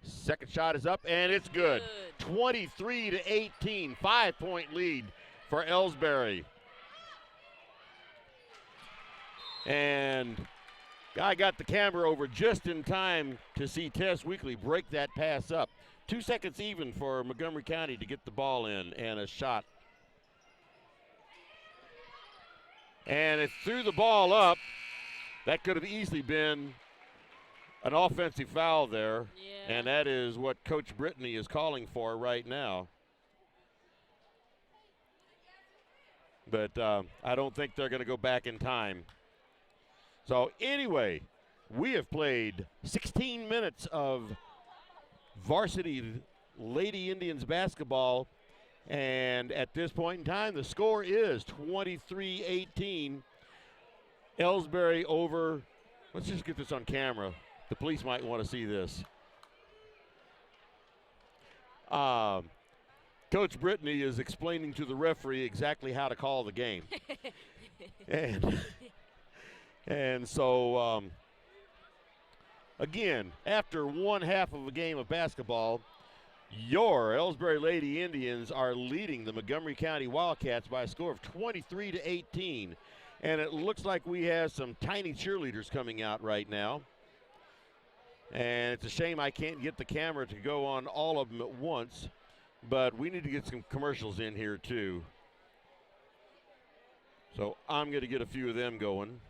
A: Second shot is up, and it's good. 23-18, 5-point lead for Elsberry. And Guy got the camera over just in time to see Tess Weekly break that pass up. 2 seconds even for Montgomery County to get the ball in, and a shot. And it threw the ball up. That could have easily been an offensive foul there.
B: Yeah.
A: And that is what Coach Brittany is calling for right now. But I don't think they're going to go back in time. So anyway, we have played 16 minutes of varsity Lady Indians basketball. And at this point in time, the score is 23-18. Elsberry over. Let's just get this on camera. The police might want to see this. Coach Brittany is explaining to the referee exactly how to call the game. And so, again, after one half of a game of basketball, your Elsberry Lady Indians are leading the Montgomery County Wildcats by a score of 23-18. And it looks like we have some tiny cheerleaders coming out right now. And it's a shame I can't get the camera to go on all of them at once, but we need to get some commercials in here too. So I'm going to get a few of them going.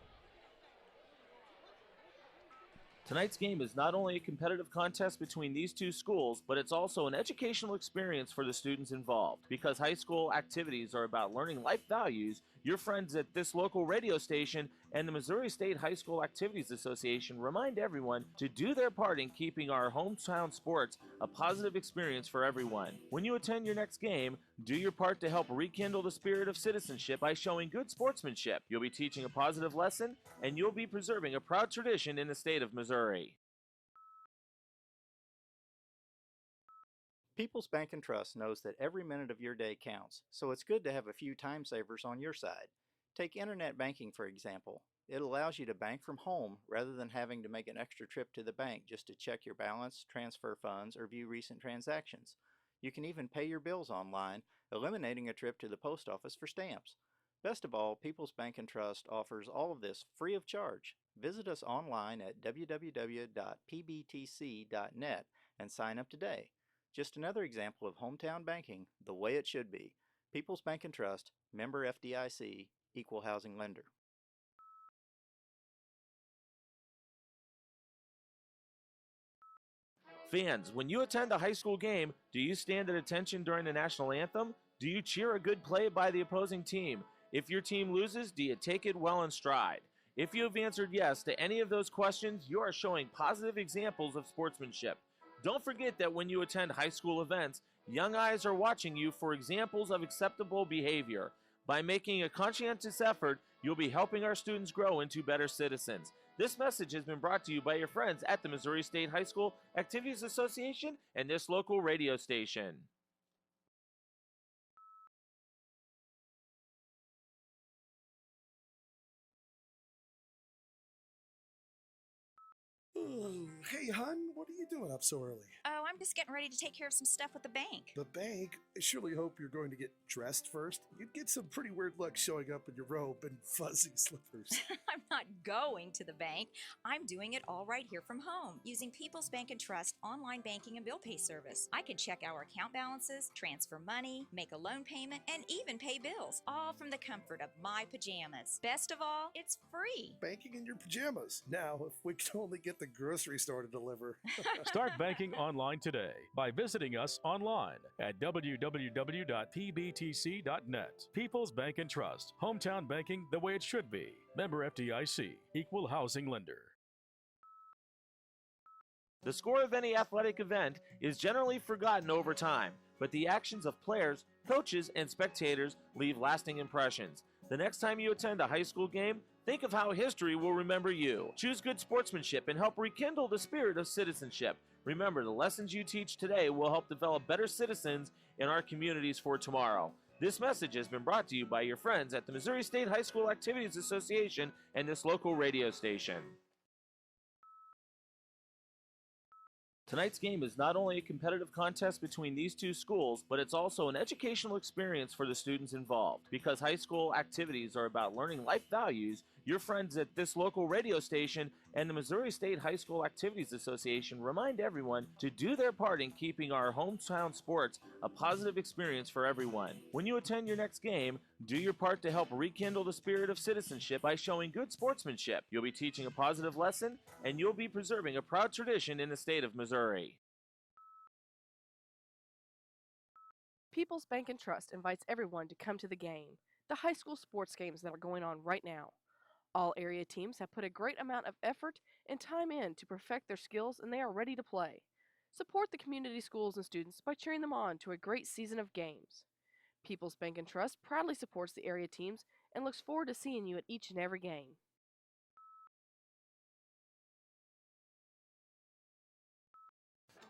F: Tonight's game is not only a competitive contest between these two schools, but it's also an educational experience for the students involved. Because high school activities are about learning life values, your friends at this local radio station and the Missouri State High School Activities Association remind everyone to do their part in keeping our hometown sports a positive experience for everyone. When you attend your next game, do your part to help rekindle the spirit of citizenship by showing good sportsmanship. You'll be teaching a positive lesson, and you'll be preserving a proud tradition in the state of Missouri.
G: People's Bank and Trust knows that every minute of your day counts, so it's good to have a few time savers on your side. Take internet banking, for example. It allows you to bank from home rather than having to make an extra trip to the bank just to check your balance, transfer funds, or view recent transactions. You can even pay your bills online, eliminating a trip to the post office for stamps. Best of all, People's Bank and Trust offers all of this free of charge. Visit us online at www.pbtc.net and sign up today. Just another example of hometown banking the way it should be. People's Bank and Trust, member FDIC, equal housing lender.
F: Fans, when you attend a high school game, do you stand at attention during the national anthem? Do you cheer a good play by the opposing team? If your team loses, do you take it well in stride? If you have answered yes to any of those questions, you are showing positive examples of sportsmanship. Don't forget that when you attend high school events, young eyes are watching you for examples of acceptable behavior. By making a conscientious effort, you'll be helping our students grow into better citizens. This message has been brought to you by your friends at the Missouri State High School Activities Association and this local radio station.
H: Oh, hey, hon, what are you doing up so early?
I: Oh, I'm just getting ready to take care of some stuff with the bank.
H: The bank? I surely hope you're going to get dressed first. You'd get some pretty weird looks showing up in your robe and fuzzy slippers.
I: I'm not going to the bank. I'm doing it all right here from home using People's Bank and Trust online banking and bill pay service. I can check our account balances, transfer money, make a loan payment, and even pay bills, all from the comfort of my pajamas. Best of all, it's free.
H: Banking in your pajamas. Now, if we could only get the grocery store to deliver.
J: Start banking online today by visiting us online at www.pbtc.net. People's Bank and Trust. Hometown banking the way it should be. Member FDIC. Equal housing lender.
F: The score of any athletic event is generally forgotten over time, but the actions of players, coaches, and spectators leave lasting impressions. The next time you attend a high school game, think of how history will remember you. Choose good sportsmanship and help rekindle the spirit of citizenship. Remember, the lessons you teach today will help develop better citizens in our communities for tomorrow. This message has been brought to you by your friends at the Missouri State High School Activities Association and this local radio station. Tonight's game is not only a competitive contest between these two schools, but it's also an educational experience for the students involved. Because high school activities are about learning life values, your friends at this local radio station and the Missouri State High School Activities Association remind everyone to do their part in keeping our hometown sports a positive experience for everyone. When you attend your next game, do your part to help rekindle the spirit of citizenship by showing good sportsmanship. You'll be teaching a positive lesson, and you'll be preserving a proud tradition in the state of Missouri.
K: People's Bank and Trust invites everyone to come to the game, the high school sports games that are going on right now. All area teams have put a great amount of effort and time in to perfect their skills, and they are ready to play. Support the community schools and students by cheering them on to a great season of games. People's Bank and Trust proudly supports the area teams and looks forward to seeing you at each and every game.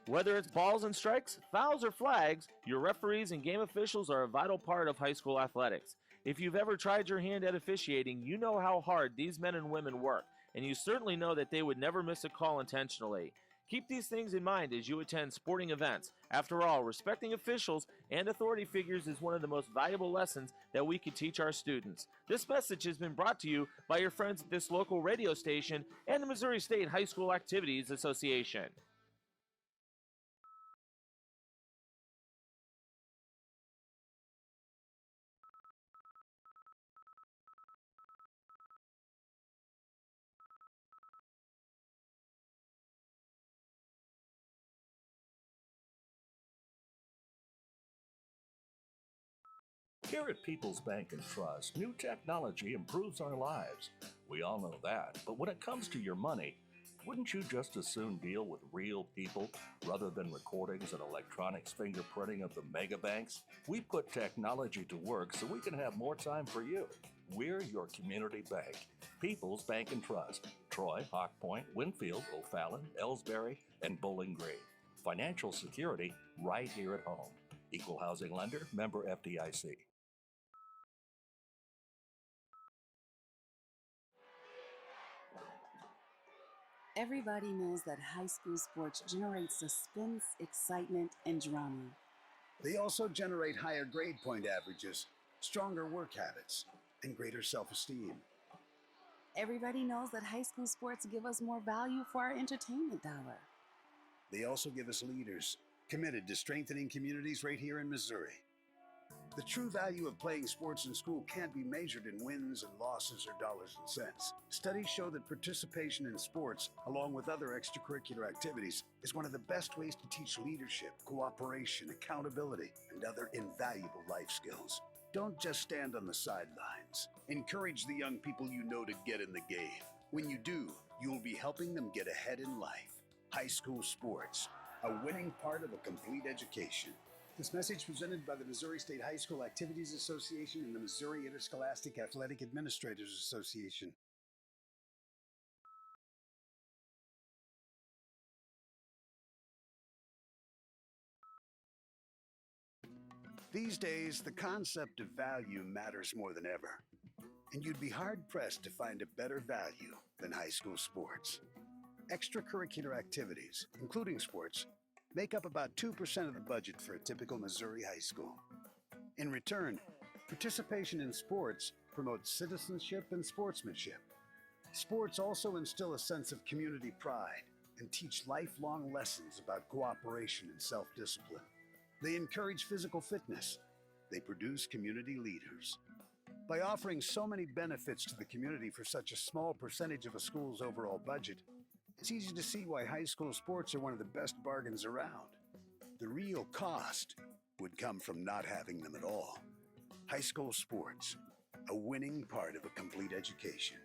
F: Whether it's balls and strikes, fouls, or flags, your referees and game officials are a vital part of high school athletics. If you've ever tried your hand at officiating, you know how hard these men and women work, and you certainly know that they would never miss a call intentionally. Keep these things in mind as you attend sporting events. After all, respecting officials and authority figures is one of the most valuable lessons that we can teach our students. This message has been brought to you by your friends at this local radio station and the Missouri State High School Activities Association.
C: Here at People's Bank and Trust, new technology improves our lives. We all know that, but when it comes to your money, wouldn't you just as soon deal with real people rather than recordings and electronics fingerprinting of the mega banks? We put technology to work so we can have more time for you. We're your community bank. People's Bank and Trust. Troy, Hawk Point, Winfield, O'Fallon, Elsberry, and Bowling Green. Financial security right here at home. Equal housing lender, member FDIC.
D: Everybody knows that high school sports generate suspense, excitement, and drama.
E: They also generate higher grade point averages, stronger work habits, and greater self-esteem.
D: Everybody knows that high school sports give us more value for our entertainment dollar.
E: They also give us leaders committed to strengthening communities right here in Missouri. The true value of playing sports in school can't be measured in wins and losses or dollars and cents. Studies show that participation in sports, along with other extracurricular activities, is one of the best ways to teach leadership, cooperation, accountability, and other invaluable life skills. Don't just stand on the sidelines. Encourage the young people you know to get in the game. When you do, you'll be helping them get ahead in life. High school sports, a winning part of a complete education. This message presented by the Missouri State High School Activities Association and the Missouri Interscholastic Athletic Administrators Association. These days, the concept of value matters more than ever. And you'd be hard-pressed to find a better value than high school sports. Extracurricular activities, including sports, make up about 2% of the budget for a typical Missouri high school. In return, participation in sports promotes citizenship and sportsmanship. Sports also instill a sense of community pride and teach lifelong lessons about cooperation and self-discipline. They encourage physical fitness. They produce community leaders. By offering so many benefits to the community for such a small percentage of a school's overall budget, it's easy to see why high school sports are one of the best bargains around. The real cost would come from not having them at all. High school sports, a winning part of a complete education.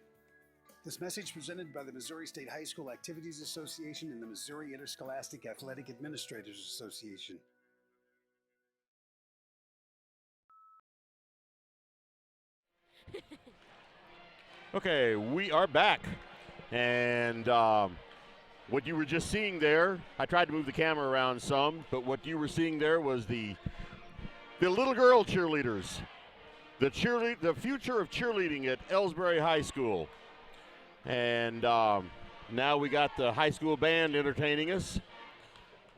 E: This message presented by the Missouri State High School Activities Association and the Missouri Interscholastic Athletic Administrators Association.
A: Okay, we are back. And what you were just seeing there, I tried to move the camera around some, but what you were seeing there was the little girl cheerleaders, the future of cheerleading at Elsberry High School. And now we got the high school band entertaining us.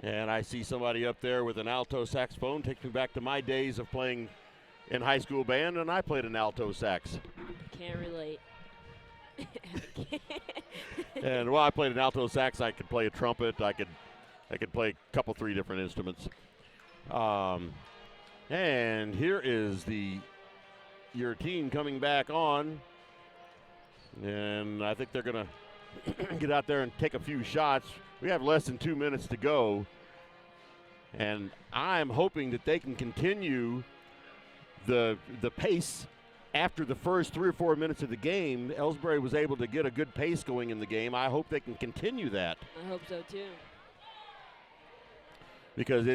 A: And I see somebody up there with an alto saxophone. Takes me back to my days of playing in high school band, and I played an alto sax.
B: Can't relate.
A: And well, I played an alto sax. I could play a trumpet. I could play a couple, 3 different instruments. And here is your team coming back on, and I think they're gonna get out there and take a few shots. We have less than 2 minutes to go, and I'm hoping that they can continue the pace. After the first 3 or 4 minutes of the game, Elsberry was able to get a good pace going in the game. I hope they can continue that.
B: I hope so too.
A: Because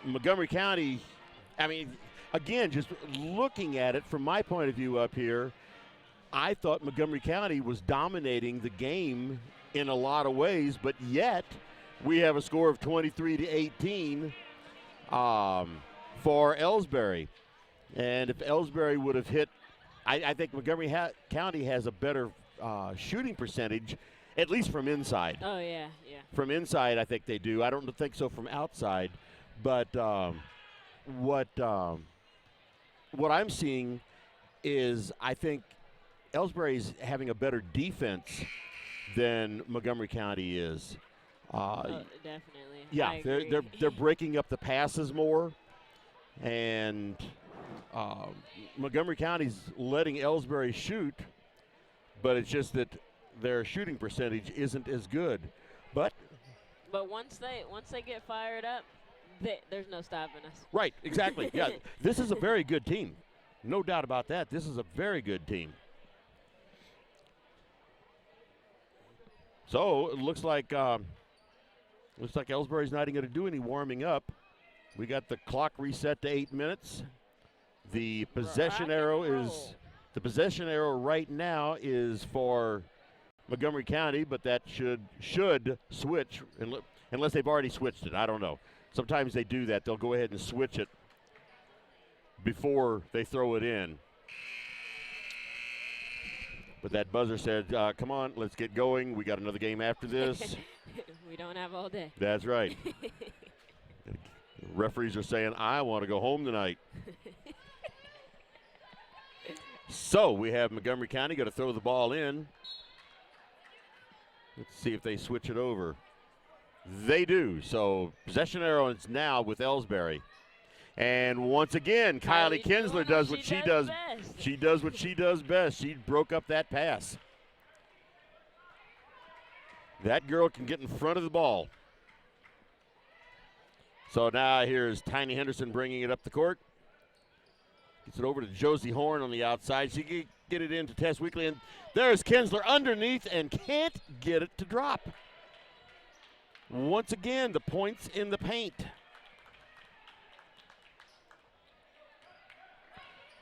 A: Montgomery County, I mean, again, just looking at it from my point of view up here, I thought Montgomery County was dominating the game in a lot of ways, but yet we have a score of 23-18 for Elsberry. And if Elsberry would have hit, I think Montgomery County has a better shooting percentage, at least from inside.
B: Oh, yeah.
A: From inside, I think they do. I don't think so from outside. But what I'm seeing is I think Elsberry's having a better defense than Montgomery County is.
B: Definitely.
A: Yeah, they're breaking up the passes more, and Montgomery County's letting Elsberry shoot, but it's just that their shooting percentage isn't as good. But
B: once they get fired up, There's no stopping us.
A: Right, exactly. Yeah, this is a very good team. No doubt about that. This is a very good team. So it looks like Elsberry's not even going to do any warming up. We got the clock reset to 8 minutes. The possession arrow right now is for Montgomery County, but that should switch unless they've already switched it. I don't know. Sometimes they do that. They'll go ahead and switch it before they throw it in. But that buzzer said, come on, let's get going. We got another game after this.
B: We don't have all day.
A: That's right. Referees are saying, I want to go home tonight. So we have Montgomery County going to throw the ball in. Let's see if they switch it over. They do. So possession arrow is now with Elsberry. And once again, Kylie Kinsler does what she does. She does what she does best. She broke up that pass. That girl can get in front of the ball. So now here's Tiny Henderson bringing it up the court. Gets it over to Josie Horn on the outside. She can get it into Tess Weekly. And there's Kinsler underneath and can't get it to drop. Once again, the points in the paint.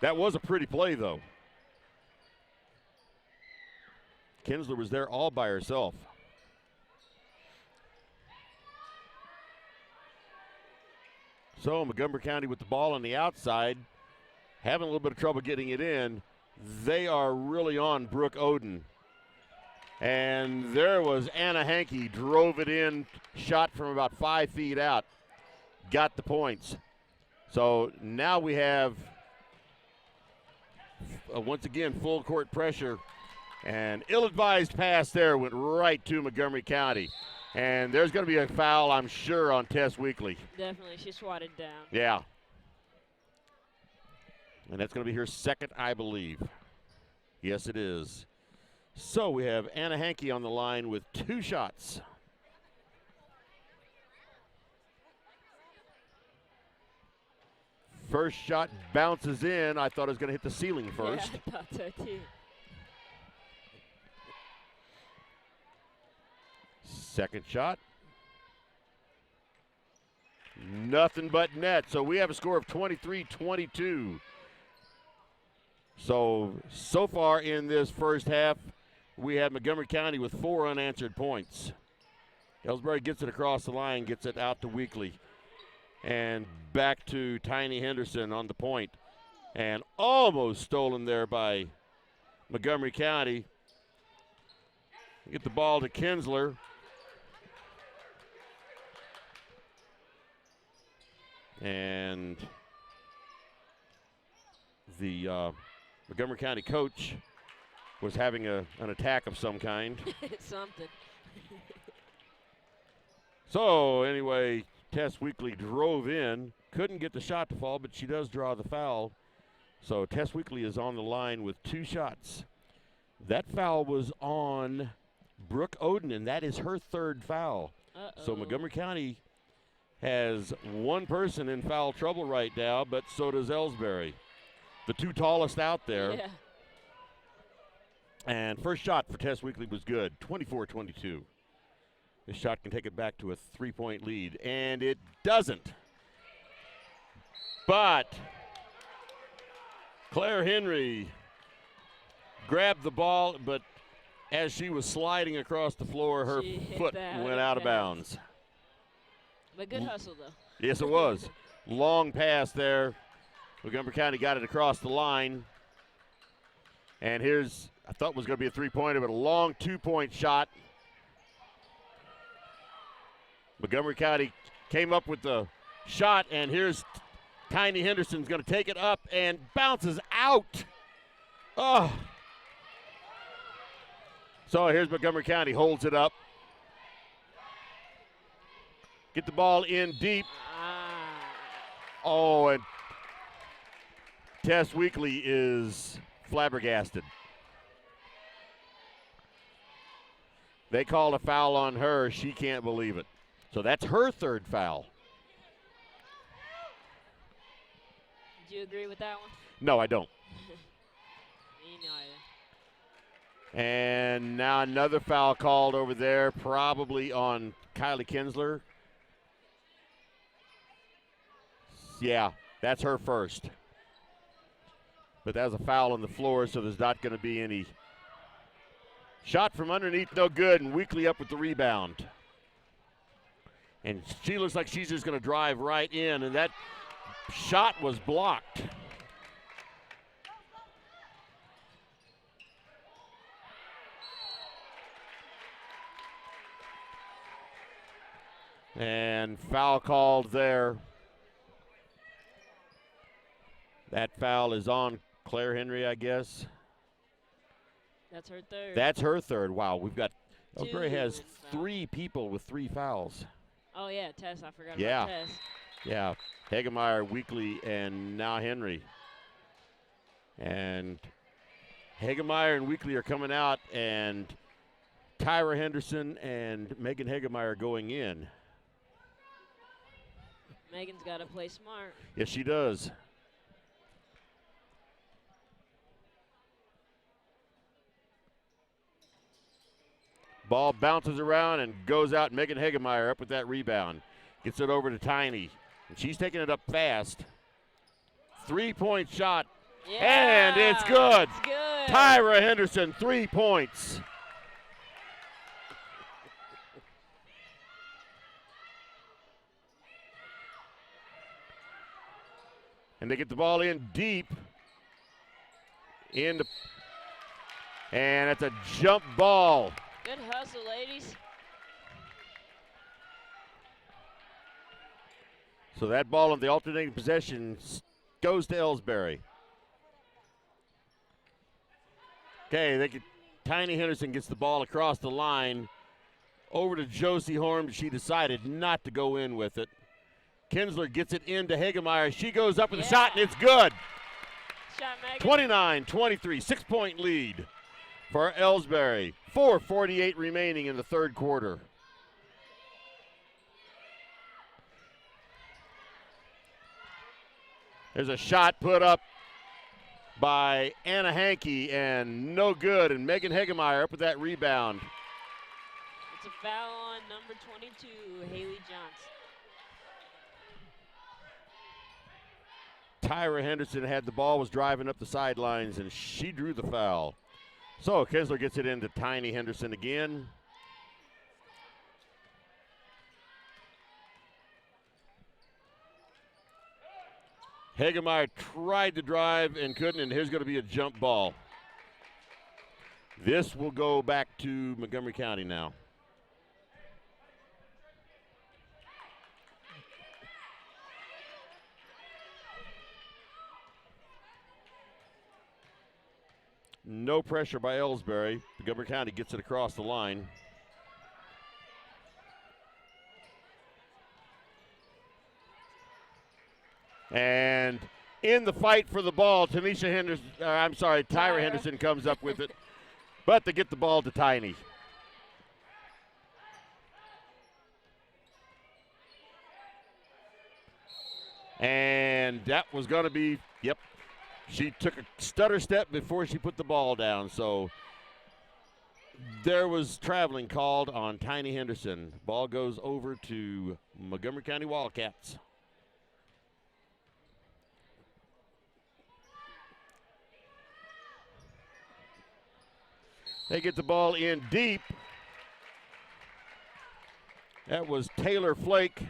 A: That was a pretty play, though. Kinsler was there all by herself. So Montgomery County with the ball on the outside, having a little bit of trouble getting it in. They are really on Brooke Oden. And there was Anna Hankey, drove it in, shot from about 5 feet out, got the points. So now we have, once again, full court pressure. And ill-advised pass there went right to Montgomery County. And there's going to be a foul, I'm sure, on Tess Weekly.
B: Definitely. She swatted down.
A: Yeah. And that's going to be her second, I believe. Yes, it is. So we have Anna Hankey on the line with 2 shots. First shot bounces in. I thought it was going to hit the ceiling first.
B: Yeah, I thought so too.
A: Second shot. Nothing but net. So we have a score of 23-22. So far in this first half, we have Montgomery County with 4 unanswered points. Elsberry gets it across the line, gets it out to Weekly. And back to Tiny Henderson on the point. And almost stolen there by Montgomery County. Get the ball to Kinsler. And the Montgomery County coach was having an attack of some kind.
B: Something.
A: So anyway, Tess Weekly drove in, couldn't get the shot to fall, but she does draw the foul. So Tess Weekly is on the line with 2 shots. That foul was on Brooke Oden, and that is her 3rd foul. So Montgomery County has 1 person in foul trouble right now, but so does Elsberry. The 2 tallest out there.
B: Yeah.
A: And first shot for Tess Weekly was good, 24-22. This shot can take it back to a 3-point lead, and it doesn't. But Claire Henry grabbed the ball, but as she was sliding across the floor, her foot went out of bounds.
B: But good hustle, though.
A: Yes, it was. Long pass there. Montgomery County got it across the line. And here's, I thought it was going to be a 3-pointer, but a long 2-point shot. Montgomery County came up with the shot, and here's Tiny Henderson's going to take it up and bounces out. Oh. So here's Montgomery County, holds it up. Get the ball in deep. Oh, and Tess Weekly is flabbergasted. They called a foul on her. She can't believe it. So that's her 3rd foul.
B: you agree with that one?
A: No, I don't.
B: Me neither.
A: And now another foul called over there, probably on Kylie Kinsler. Yeah, that's her first. But that was a foul on the floor, so there's not going to be any. Shot from underneath, no good, and Weekly up with the rebound. And she looks like she's just going to drive right in, and that shot was blocked. And foul called there. That foul is on Claire Henry, I guess.
B: That's her third.
A: That's her third. Wow, we've got Elsberry has
B: Two
A: 3 people with 3 fouls.
B: Oh, yeah, Tess. I forgot
A: Yeah.
B: about Tess.
A: Yeah, Hagemeyer, Weekly, and now Henry. And Hagemeyer and Weekly are coming out, and Tyra Henderson and Megan Hagemeyer going in.
B: Megan's got to play smart.
A: Yes, she does. Ball bounces around and goes out. Megan Hagemeyer up with that rebound. Gets it over to Tiny. And she's taking it up fast. 3-point shot.
B: Yeah,
A: and it's good.
B: It's good.
A: Tyra Henderson, 3 points. And they get the ball in deep. And it's a jump ball.
B: Good hustle, ladies.
A: So that ball on the alternating possession goes to Elsberry. Okay, Tiny Henderson gets the ball across the line over to Josie Horn, but she decided not to go in with it. Kinsler gets it into Hagemeyer. She goes up with a shot, and it's good.
B: Shot, Megan.
A: 29-23, 6-point lead for Elsberry. 4:48 remaining in the third quarter. There's a shot put up by Anna Hankey, and no good. And Megan Hagemeyer up with that rebound.
B: It's a foul on number 22, Haley Johnson.
A: Tyra Henderson had the ball, was driving up the sidelines, and she drew the foul. So Kinsler gets it into Tiny Henderson again. Hagemeyer tried to drive and couldn't, and here's going to be a jump ball. This will go back to Montgomery County now. No pressure by Elsberry. Montgomery County gets it across the line. And in the fight for the ball, Tyra Henderson comes up with it. But they get the ball to Tiny. And that was going to be, she took a stutter step before she put the ball down. So there was traveling called on Tiny Henderson. Ball goes over to Montgomery County Wildcats. They get the ball in deep. That was Taylor Flake.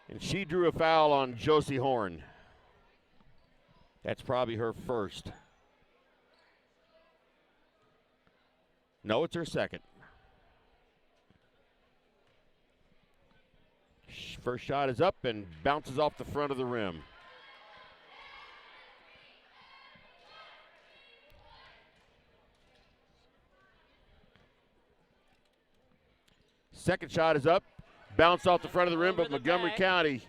A: And she drew a foul on Josie Horn. That's probably her first. No, it's her second. First shot is up and bounces off the front of the rim. Second shot is up, bounced off the front of the rim, but Montgomery County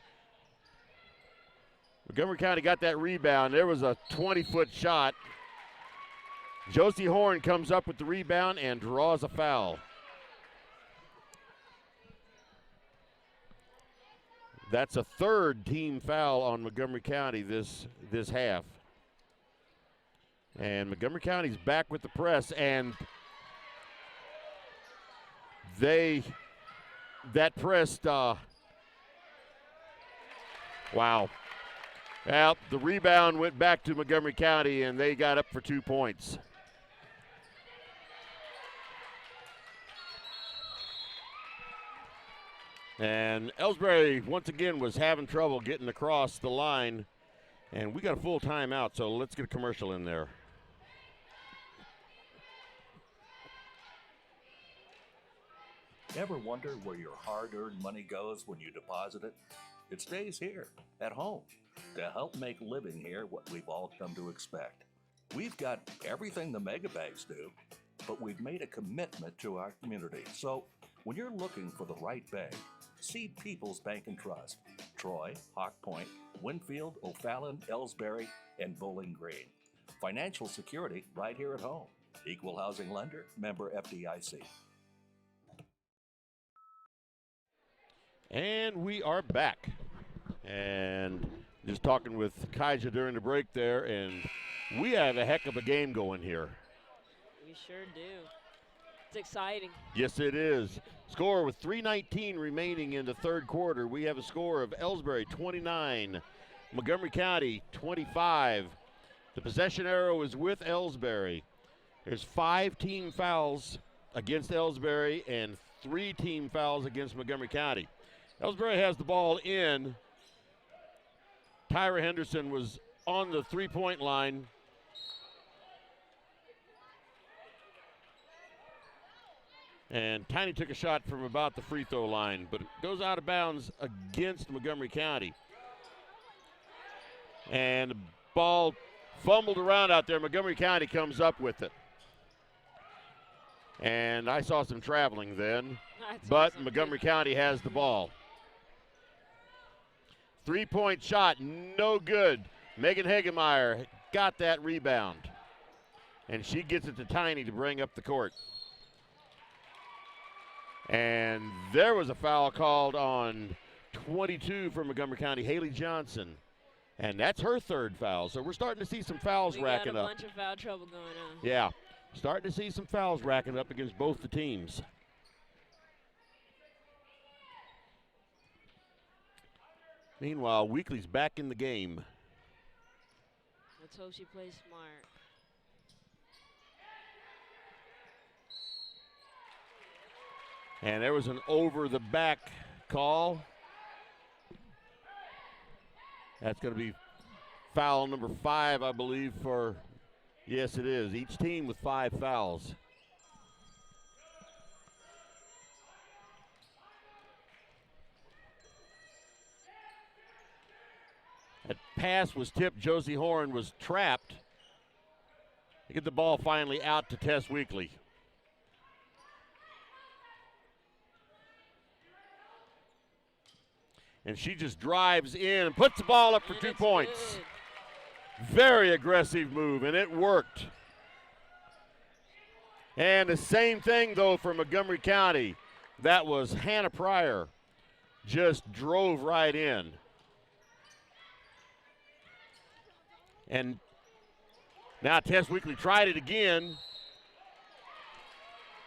A: got that rebound. There was a 20-foot shot. Josie Horn comes up with the rebound and draws a foul. That's a third team foul on Montgomery County this half. And Montgomery County's back with the press, and that pressed, wow. Well, the rebound went back to Montgomery County, and they got up for 2 points. And Elsberry, once again, was having trouble getting across the line. And we got a full timeout, so let's get a commercial in there.
C: Ever wonder where your hard-earned money goes when you deposit it? It stays here, at home, to help make living here what we've all come to expect. We've got everything the mega banks do, but we've made a commitment to our community. So when you're looking for the right bank, see People's Bank and Trust. Troy, Hawk Point, Winfield, O'Fallon, Elsberry, and Bowling Green. Financial security right here at home. Equal housing lender, member FDIC.
A: And we are back. And just talking with Kaija during the break there, and we have a heck of a game going here.
B: We sure do. It's exciting.
A: Yes, it is. Score with 3:19 remaining in the third quarter. We have a score of Elsberry 29, Montgomery County 25. The possession arrow is with Elsberry. There's 5 team fouls against Elsberry and 3 team fouls against Montgomery County. Elsberry has the ball in. Tyra Henderson was on the three-point line. And Tiny took a shot from about the free throw line, but it goes out of bounds against Montgomery County. And the ball fumbled around out there. Montgomery County comes up with it. And I saw some traveling then, but Montgomery County has the ball. 3-point shot, no good. Megan Hagemeyer got that rebound. And she gets it to Tiny to bring up the court. And there was a foul called on 22 for Montgomery County, Haley Johnson. And that's her third foul. So we're starting to see some fouls racking up.
B: We got a bunch of foul trouble going on.
A: Yeah, starting to see some fouls racking up against both the teams. Meanwhile, Weekly's back in the game.
B: Let's hope she plays smart.
A: And there was an over-the-back call. That's going to be foul number 5, I believe, for, yes, it is. Each team with 5 fouls. That pass was tipped. Josie Horn was trapped. They get the ball finally out to Tess Weekly. And she just drives in and puts the ball up for 2 points. Good. Very aggressive move, and it worked. And the same thing, though, for Montgomery County. That was Hannah Pryor. Just drove right in. And now Tess Weekly tried it again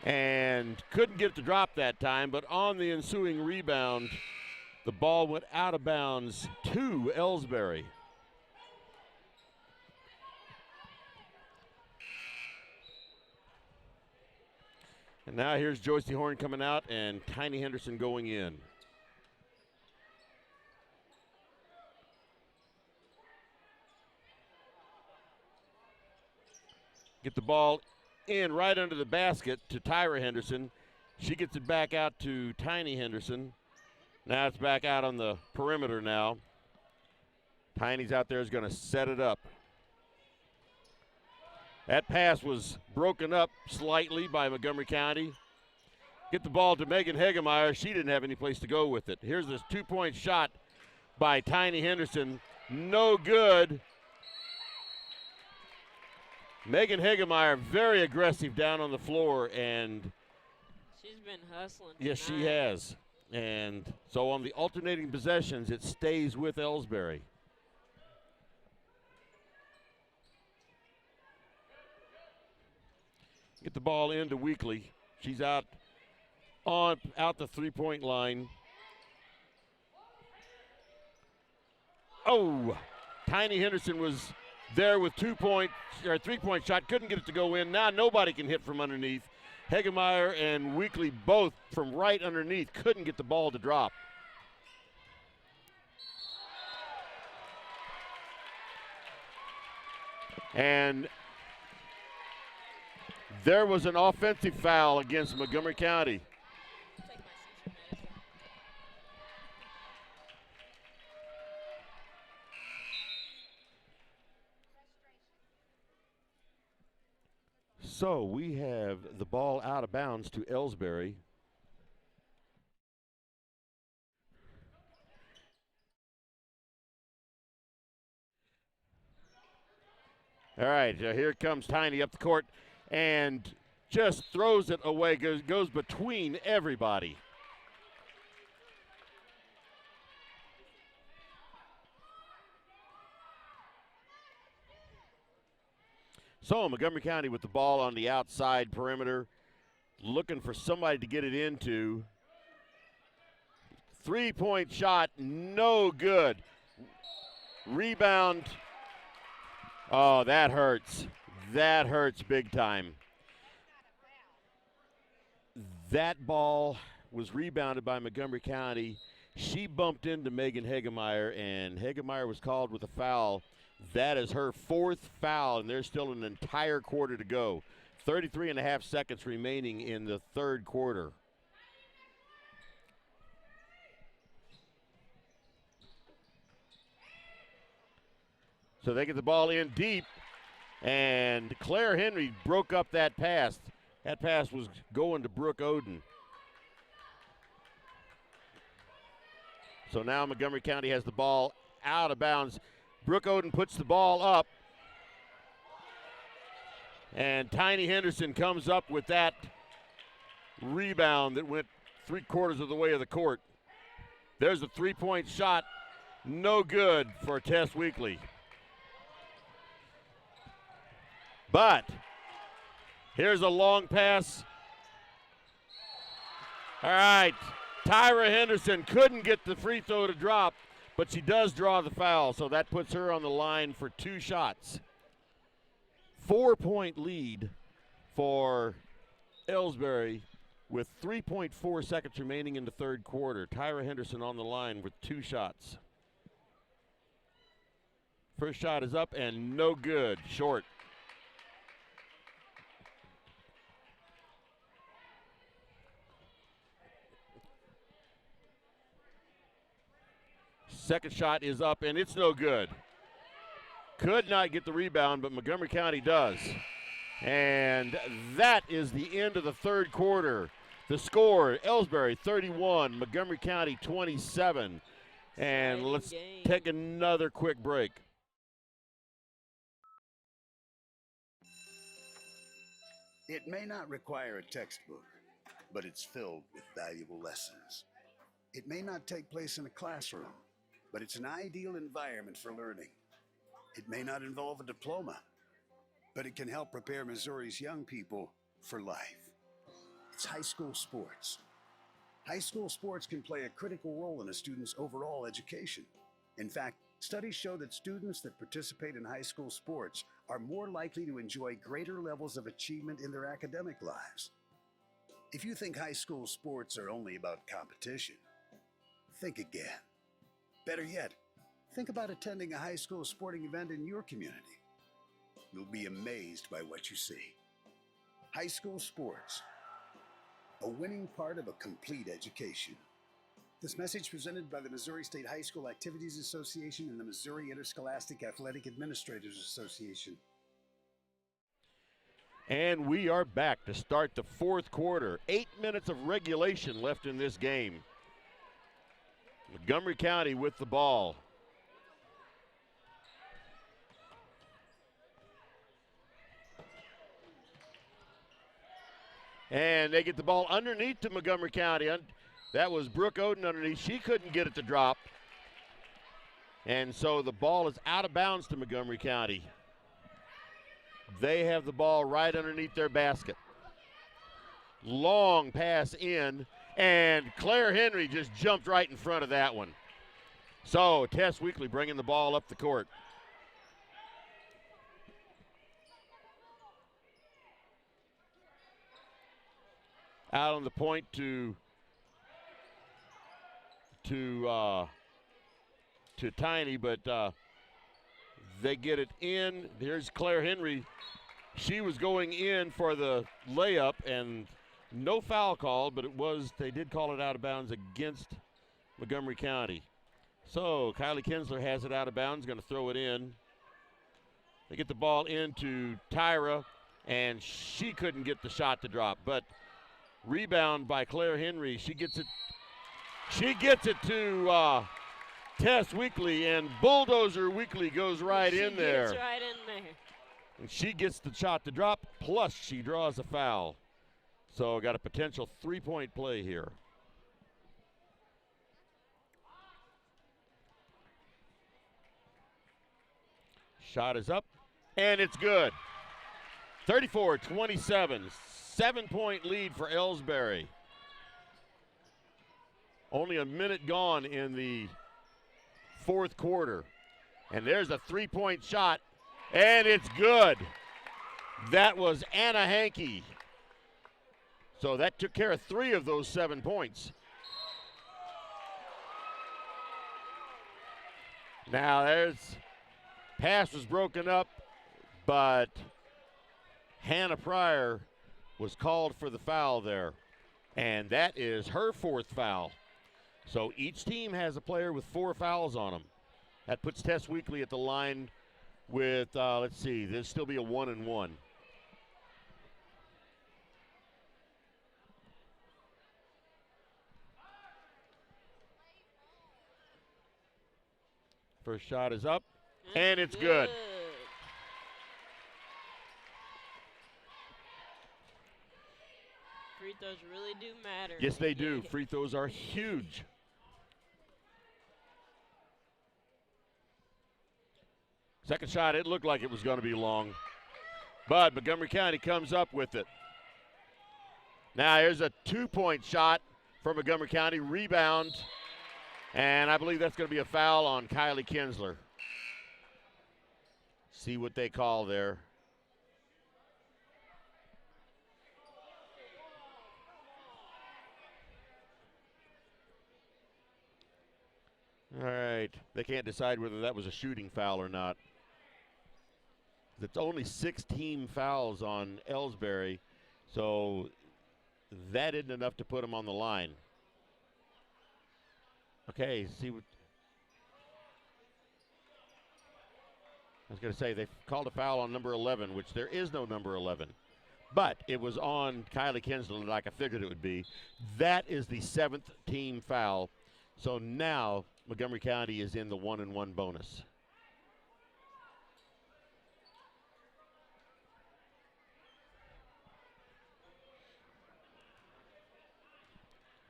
A: and couldn't get it to drop that time, but on the ensuing rebound, the ball went out of bounds to Elsberry. And now here's Joyce Horn coming out and Tiny Henderson going in. Get the ball in right under the basket to Tyra Henderson. She gets it back out to Tiny Henderson. Now it's back out on the perimeter now. Tiny's out there is going to set it up. That pass was broken up slightly by Montgomery County. Get the ball to Megan Hagemeyer. She didn't have any place to go with it. Here's this 2-point shot by Tiny Henderson. No good. Megan Hagemeyer very aggressive down on the floor, and
B: she's been hustling.
A: Yes, she has. And so on the alternating possessions, it stays with Elsberry. Get the ball into Weekly. She's out the three-point line. Oh, Tiny Henderson was there with 3-point shot. Couldn't get it to go in. Now nobody can hit from underneath. Hegemeyer and Weekly both from right underneath couldn't get the ball to drop. And there was an offensive foul against Montgomery County. So we have the ball out of bounds to Elsberry. All right, here comes Tiny up the court and just throws it away, goes between everybody. So Montgomery County with the ball on the outside perimeter, looking for somebody to get it into. 3-point shot, no good. Rebound. Oh, that hurts. That hurts big time. That ball was rebounded by Montgomery County. She bumped into Megan Hegemeyer, and Hegemeyer was called with a foul. That is her fourth foul, and there's still an entire quarter to go. 33 and a half seconds remaining in the third quarter. So they get the ball in deep, and Claire Henry broke up that pass. That pass was going to Brooke Oden. So now Montgomery County has the ball out of bounds. Brooke Oden puts the ball up, and Tiny Henderson comes up with that rebound that went 3/4 of the way of the court. There's a 3-point shot, no good for Tess Weekly. But here's a long pass. All right, Tyra Henderson couldn't get the free throw to drop, but she does draw the foul, so that puts her on the line for 2 shots. 4-point lead for Elsberry with 3.4 seconds remaining in the third quarter. Tyra Henderson on the line with 2 shots. First shot is up and no good, short. Second shot is up, and it's no good. Could not get the rebound, but Montgomery County does. And that is the end of the third quarter. The score, Elsberry 31, Montgomery County 27. And let's take another quick break.
E: It may not require a textbook, but it's filled with valuable lessons. It may not take place in a classroom, but it's an ideal environment for learning. It may not involve a diploma, but it can help prepare Missouri's young people for life. It's high school sports. High school sports can play a critical role in a student's overall education. In fact, studies show that students that participate in high school sports are more likely to enjoy greater levels of achievement in their academic lives. If you think high school sports are only about competition, think again. Better yet, think about attending a high school sporting event in your community. You'll be amazed by what you see. High school sports, a winning part of a complete education. This message presented by the Missouri State High School Activities Association and the Missouri Interscholastic Athletic Administrators Association.
A: And we are back to start the fourth quarter. 8 minutes of regulation left in this game. Montgomery County with the ball. And they get the ball underneath to Montgomery County. That was Brooke Oden underneath. She couldn't get it to drop. And so the ball is out of bounds to Montgomery County. They have the ball right underneath their basket. Long pass in, and Claire Henry just jumped right in front of that one. So Tess Weekly bringing the ball up the court. Out on the point to Tiny, but they get it in. Here's Claire Henry. She was going in for the layup, and no foul call, but they did call it out of bounds against Montgomery County. So Kylie Kinsler has it out of bounds, going to throw it in. They get the ball into Tyra, and she couldn't get the shot to drop, but rebound by Claire Henry. She gets it to Tess Weekly, and Bulldozer Weekly goes right in there.
B: She gets right in there.
A: And she gets the shot to drop, plus she draws a foul. So got a potential three-point play here. Shot is up, and it's good. 34-27, 7-point lead for Elsberry. Only a minute gone in the fourth quarter. And there's a three-point shot, and it's good. That was Anna Hankey. So that took care of 3 of those 7 points. Now pass was broken up, but Hannah Pryor was called for the foul there. And that is her 4th foul. So each team has a player with 4 fouls on them. That puts Tess Weekly at the line with, let's see, there'll still be a 1-and-1. First shot is up, and it's good.
B: Free throws really do matter.
A: Yes, they do. Free throws are huge. Second shot, it looked like it was going to be long, but Montgomery County comes up with it. Now here's a 2-point shot for Montgomery County. Rebound, and I believe that's going to be a foul on Kylie Kinsler. See what they call there. All right, they can't decide whether that was a shooting foul or not. It's only 6 team fouls on Elsberry, so that isn't enough to put them on the line. Okay, see what. I was going to say they called a foul on number 11, which there is no number 11. But it was on Kylie Kinsler, like I figured it would be. That is the 7th team foul. So now Montgomery County is in the 1-and-1 bonus.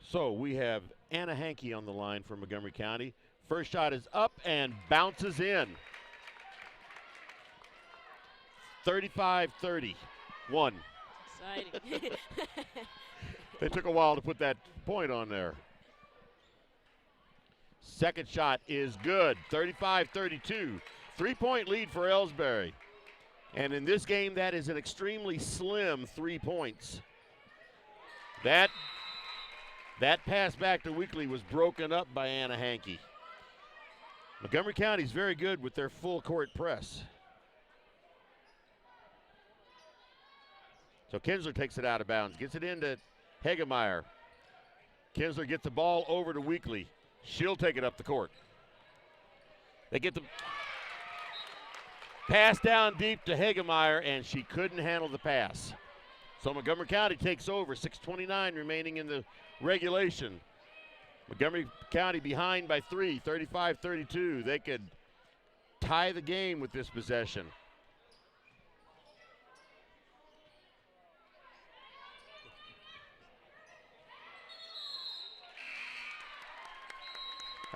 A: So we have Anna Hankey on the line for Montgomery County. First shot is up and bounces in. 35-31.
B: Exciting.
A: They took a while to put that point on there. Second shot is good. 35-32. 3-point lead for Elsberry. And in this game, that is an extremely slim 3 points. That pass back to Weekly was broken up by Anna Hankey. Montgomery County's very good with their full court press. So Kinsler takes it out of bounds, gets it into Hegemeyer. Kinsler gets the ball over to Weekly. She'll take it up the court. They get the pass down deep to Hegemeyer, and she couldn't handle the pass. So Montgomery County takes over, 6:29 remaining in the regulation. Montgomery County behind by 3, 35-32. They could tie the game with this possession.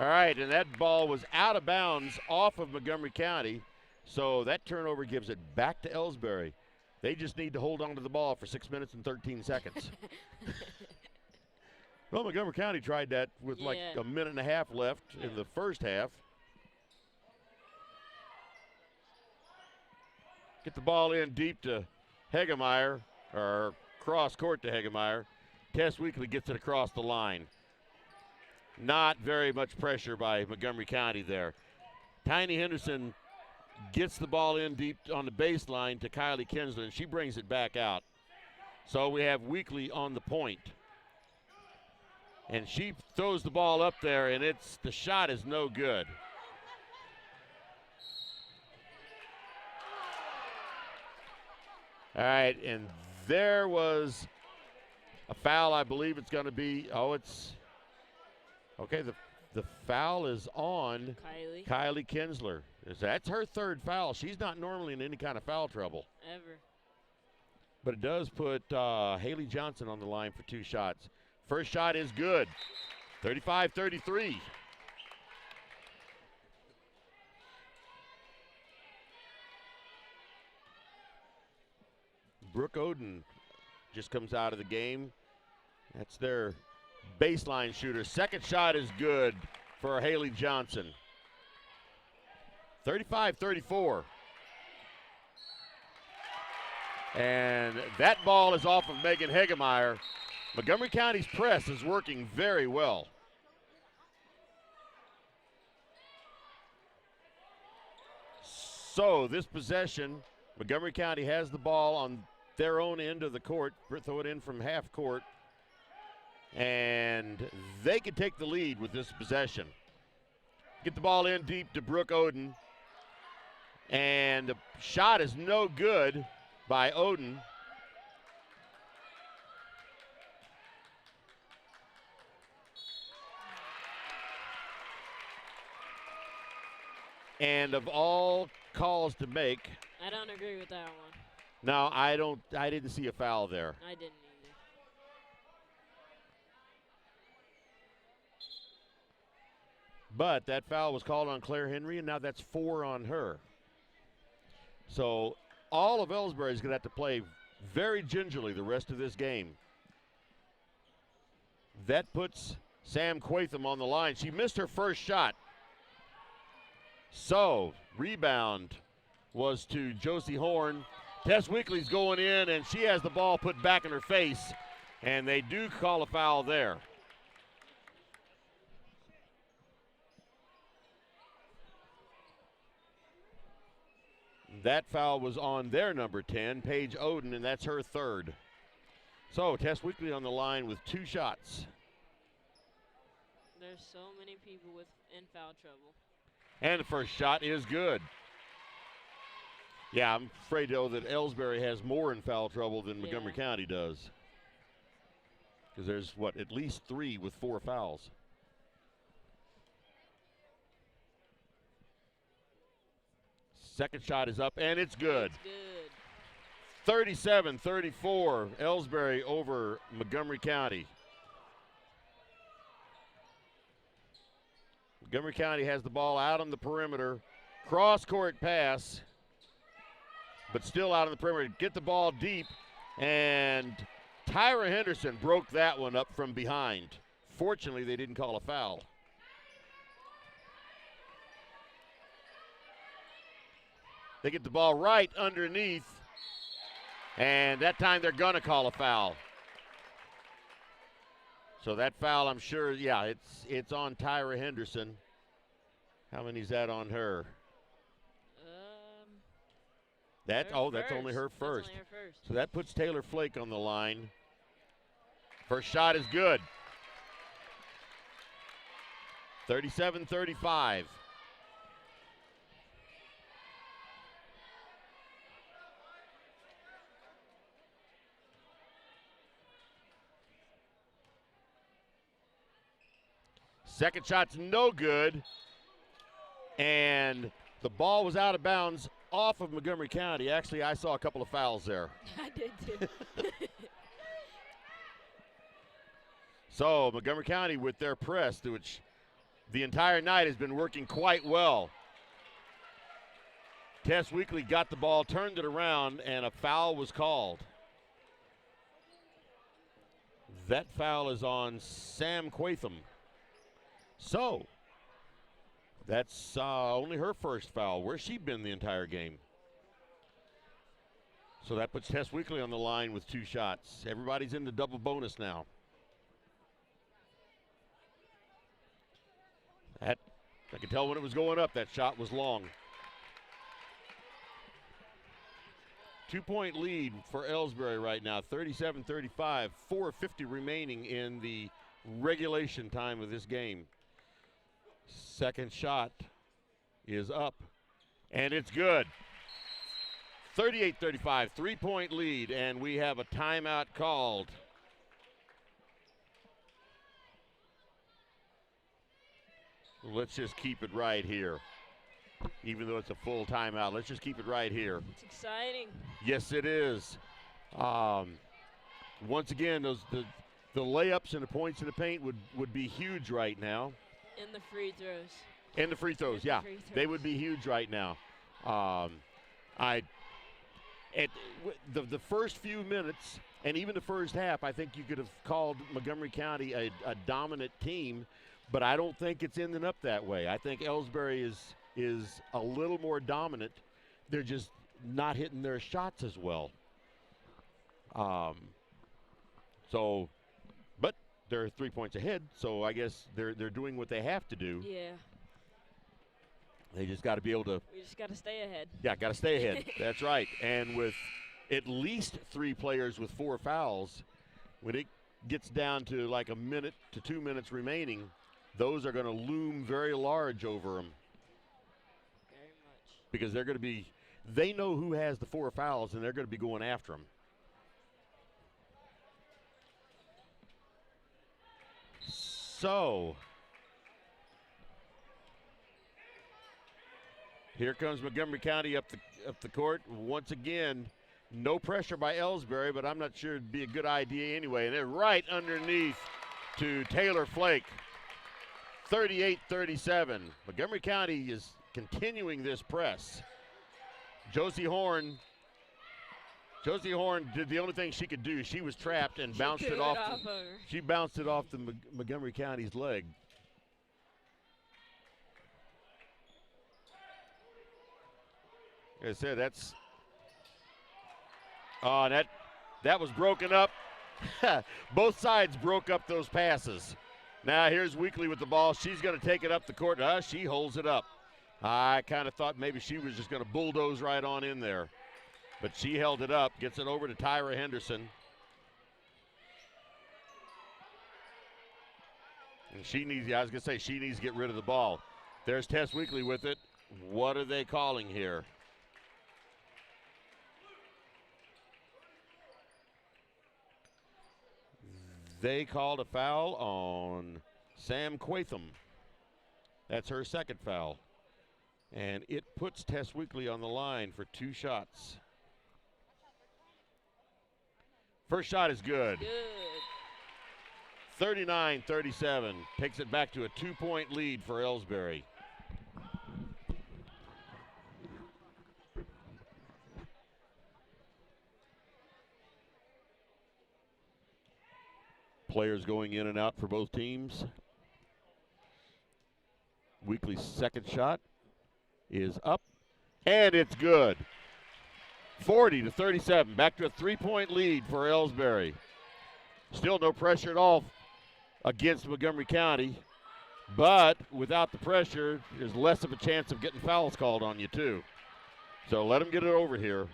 A: All right, and that ball was out of bounds off of Montgomery County, so that turnover gives it back to Elsberry. They just need to hold on to the ball for 6 minutes and 13 seconds. Well, Montgomery County tried that with like a minute and a half left in the first half. Get the ball in deep to Hegemeyer, or cross court to Hegemeyer. Tess Weekly gets it across the line. Not very much pressure by Montgomery County there. Tiny Henderson gets the ball in deep on the baseline to Kylie Kinsler, and she brings it back out. So we have Weekly on the point. And she throws the ball up there, and the shot is no good. All right, and there was a foul. I believe it's going to be, it's, okay, the foul is on Kylie Kinsler. That's her third foul. She's not normally in any kind of foul trouble.
B: Ever.
A: But it does put Haley Johnson on the line for 2 shots. First shot is good, 35-33. Brooke Oden just comes out of the game. That's their baseline shooter. Second shot is good for Haley Johnson. 35-34. And that ball is off of Megan Hegemeyer. Montgomery County's press is working very well. So this possession, Montgomery County has the ball on their own end of the court, throw it in from half court, and they can take the lead with this possession. Get the ball in deep to Brooke Oden, and the shot is no good by Oden. And of all calls to make,
B: I don't agree with that one.
A: No, I didn't see a foul there.
B: I didn't either.
A: But that foul was called on Claire Henry, and now that's 4 on her. So all of Elsberry is going to have to play very gingerly the rest of this game. That puts Sam Quatham on the line. She missed her first shot. So rebound was to Josie Horn. Tess Weekly's going in, and she has the ball put back in her face, and they do call a foul there. That foul was on their number 10, Paige Oden, and that's her third. So Tess Weekly on the line with 2 shots.
B: There's so many people in foul trouble.
A: And the first shot is good. Yeah, I'm afraid, though, that Elsberry has more in foul trouble than Montgomery County does. Because there's, at least 3 with 4 fouls. Second shot is up, and it's good.
B: It's good.
A: 37-34, Elsberry over Montgomery County. Montgomery County has the ball out on the perimeter. Cross-court pass, but still out on the perimeter. Get the ball deep, and Tyra Henderson broke that one up from behind. Fortunately, they didn't call a foul. They get the ball right underneath, and that time they're going to call a foul. So that foul, I'm sure, it's on Tyra Henderson. How many's that on her? That's only her first. So that puts Taylor Flake on the line. First shot is good. 37-35. Second shot's no good. And the ball was out of bounds off of Montgomery County. Actually, I saw a couple of fouls there.
B: I did too.
A: So Montgomery County with their press, which the entire night has been working quite well. Tess Weekly got the ball, turned it around, and a foul was called. That foul is on Sam Quatham. So, that's only her first foul. Where's she been the entire game? So that puts Tess Weekly on the line with 2 shots. Everybody's in the double bonus now. That, I could tell when it was going up, that shot was long. 2-point lead for Elsberry right now, 37-35, 4:50 remaining in the regulation time of this game. Second shot is up, and it's good. 38-35, 3-point lead, and we have a timeout called. Let's just keep it right here. Even though it's a full timeout, let's just keep it right here.
B: It's exciting.
A: Yes, it is. Once again, the layups and the points in the paint would be huge right now.
B: And the free throws.
A: And the free throws, yeah.
B: Free throws.
A: They would be huge right now. The first few minutes and even the first half, I think you could have called Montgomery County a dominant team, but I don't think it's ending up that way. I think Elsberry is a little more dominant. They're just not hitting their shots as well. But they're 3 points ahead, so I guess they're doing what they have to do.
B: Yeah.
A: They just got to be able to.
B: We just got to stay ahead.
A: Yeah, got to stay ahead. That's right. And with at least 3 players with 4 fouls, when it gets down to like a minute to 2 minutes remaining, those are going to loom very large over them.
B: Very much.
A: Because they're going to be, they know who has the 4 fouls, and they're going to be going after them. So, here comes Montgomery County up the court. Once again, no pressure by Elsberry, but I'm not sure it'd be a good idea anyway. And they're right underneath to Taylor Flake. 38-37. Montgomery County is continuing this press. Josie Horn did the only thing she could do. She was trapped and bounced it off. She bounced it off the Montgomery County's leg. Like I said, that was broken up. Both sides broke up those passes. Now here's Weekly with the ball. She's going to take it up the court. She holds it up. I kind of thought maybe she was just going to bulldoze right on in there. But she held it up, gets it over to Tyra Henderson. And she needs to get rid of the ball. There's Tess Weekly with it. What are they calling here? They called a foul on Sam Quatham. That's her second foul. And it puts Tess Weekly on the line for 2 shots. First shot is good. 39-37. Takes it back to a 2-point lead for Elsberry. Players going in and out for both teams. Weekly's second shot is up, and it's good. 40-37, back to a 3-point lead for Elsberry. Still no pressure at all against Montgomery County, but without the pressure, there's less of a chance of getting fouls called on you too. So let them get it over here.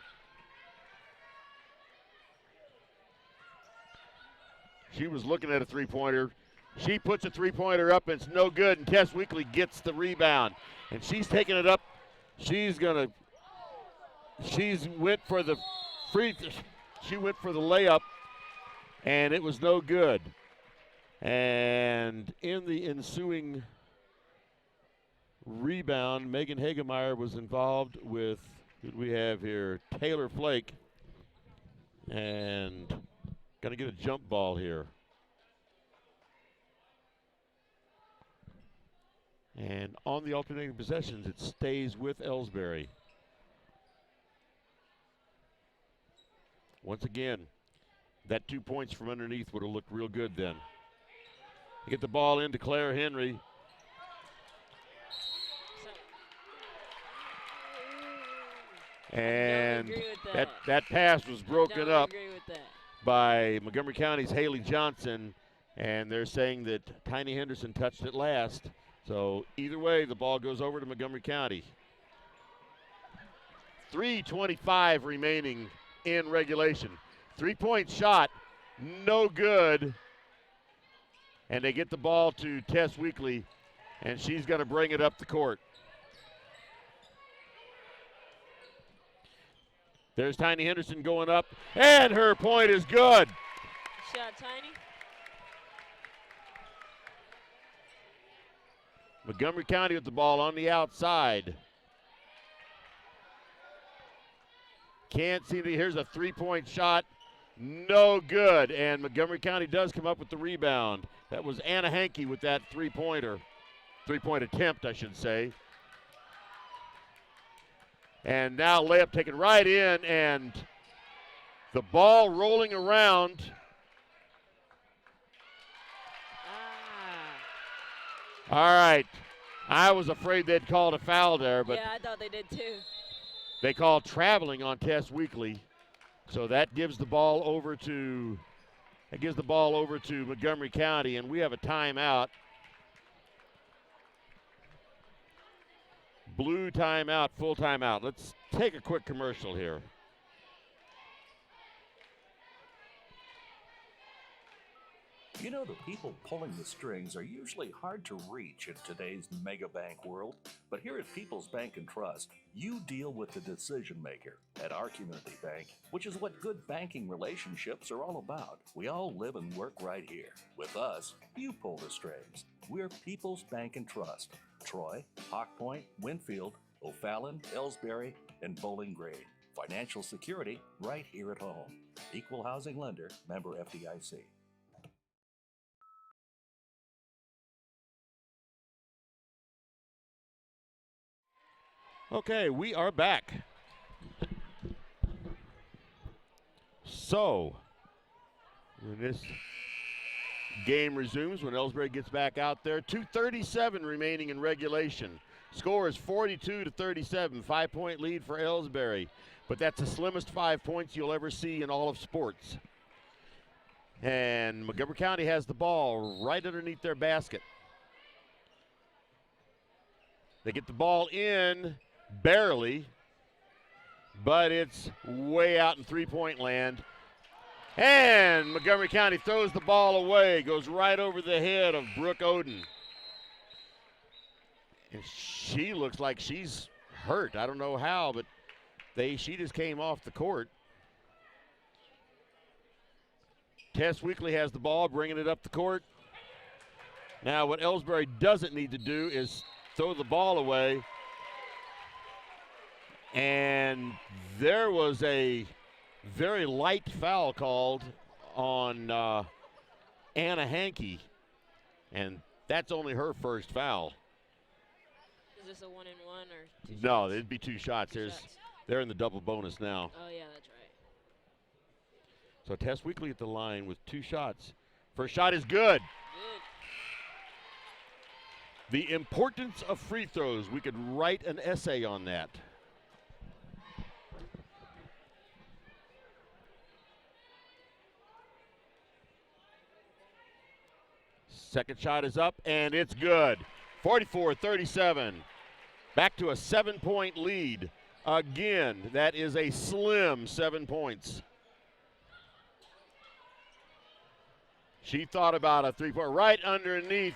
A: She was looking at a 3-pointer. She puts a 3-pointer up, and it's no good, and Tess Weekly gets the rebound. And she's taking it up. She went for the layup, and it was no good. And in the ensuing rebound, Megan Hagemeyer was involved with, who do we have here? Taylor Flake. And going to get a jump ball here. And on the alternating possessions, it stays with Elsberry. Once again, that 2 points from underneath would have looked real good then. You get the ball into Claire Henry. And that pass was broken up by Montgomery County's Haley Johnson, and they're saying that Tiny Henderson touched it last. So either way, the ball goes over to Montgomery County. 3:25 remaining in regulation. 3-point shot, no good. And they get the ball to Tess Weekly, and she's going to bring it up the court. There's Tiny Henderson going up, and her point is good.
B: Shot, Tiny.
A: Montgomery County with the ball on the outside. Can't see the, here's a 3-point shot. No good, and Montgomery County does come up with the rebound. That was Anna Hankey with that three-point attempt, I should say. And now layup taken right in, and the ball rolling around. All right. I was afraid they'd called a foul there, but
B: yeah, I thought they did too.
A: They called traveling on Tess Weekly. So that gives the ball over to Montgomery County, and we have a timeout. Blue timeout, full timeout. Let's take a quick commercial here.
C: You know, the people pulling the strings are usually hard to reach in today's mega bank world, but here at People's Bank and Trust, you deal with the decision maker. At our community bank, which is what good banking relationships are all about, we all live and work right here. With us, you pull the strings. We're People's Bank and Trust. Troy, Hawk Point, Winfield, O'Fallon, Elsberry, and Bowling Green. Financial security right here at home. Equal housing lender, member FDIC.
A: Okay, we are back. So, when this game resumes, when Elsberry gets back out there, 2:37 remaining in regulation. Score is 42-37, 5-point lead for Elsberry, but that's the slimmest 5 points you'll ever see in all of sports. And Montgomery County has the ball right underneath their basket. They get the ball in barely, but it's way out in three-point land. And Montgomery County throws the ball away, goes right over the head of Brooke Oden. And she looks like she's hurt. I don't know how, but she just came off the court. Tess Weekly has the ball, bringing it up the court. Now what Elsberry doesn't need to do is throw the ball away. And there was a very light foul called on Anna Hankey, and that's only her first foul.
B: Is this a 1-and-1 or 2 shots?
A: No, it'd be 2 shots.
B: Two shots.
A: They're in the double bonus now.
B: Oh, yeah, that's right.
A: So Tess Weekly at the line with 2 shots. First shot is good. The importance of free throws. We could write an essay on that. Second shot is up, and it's good. 44-37. Back to a 7-point lead. Again, that is a slim 7 points. She thought about a 3-point right underneath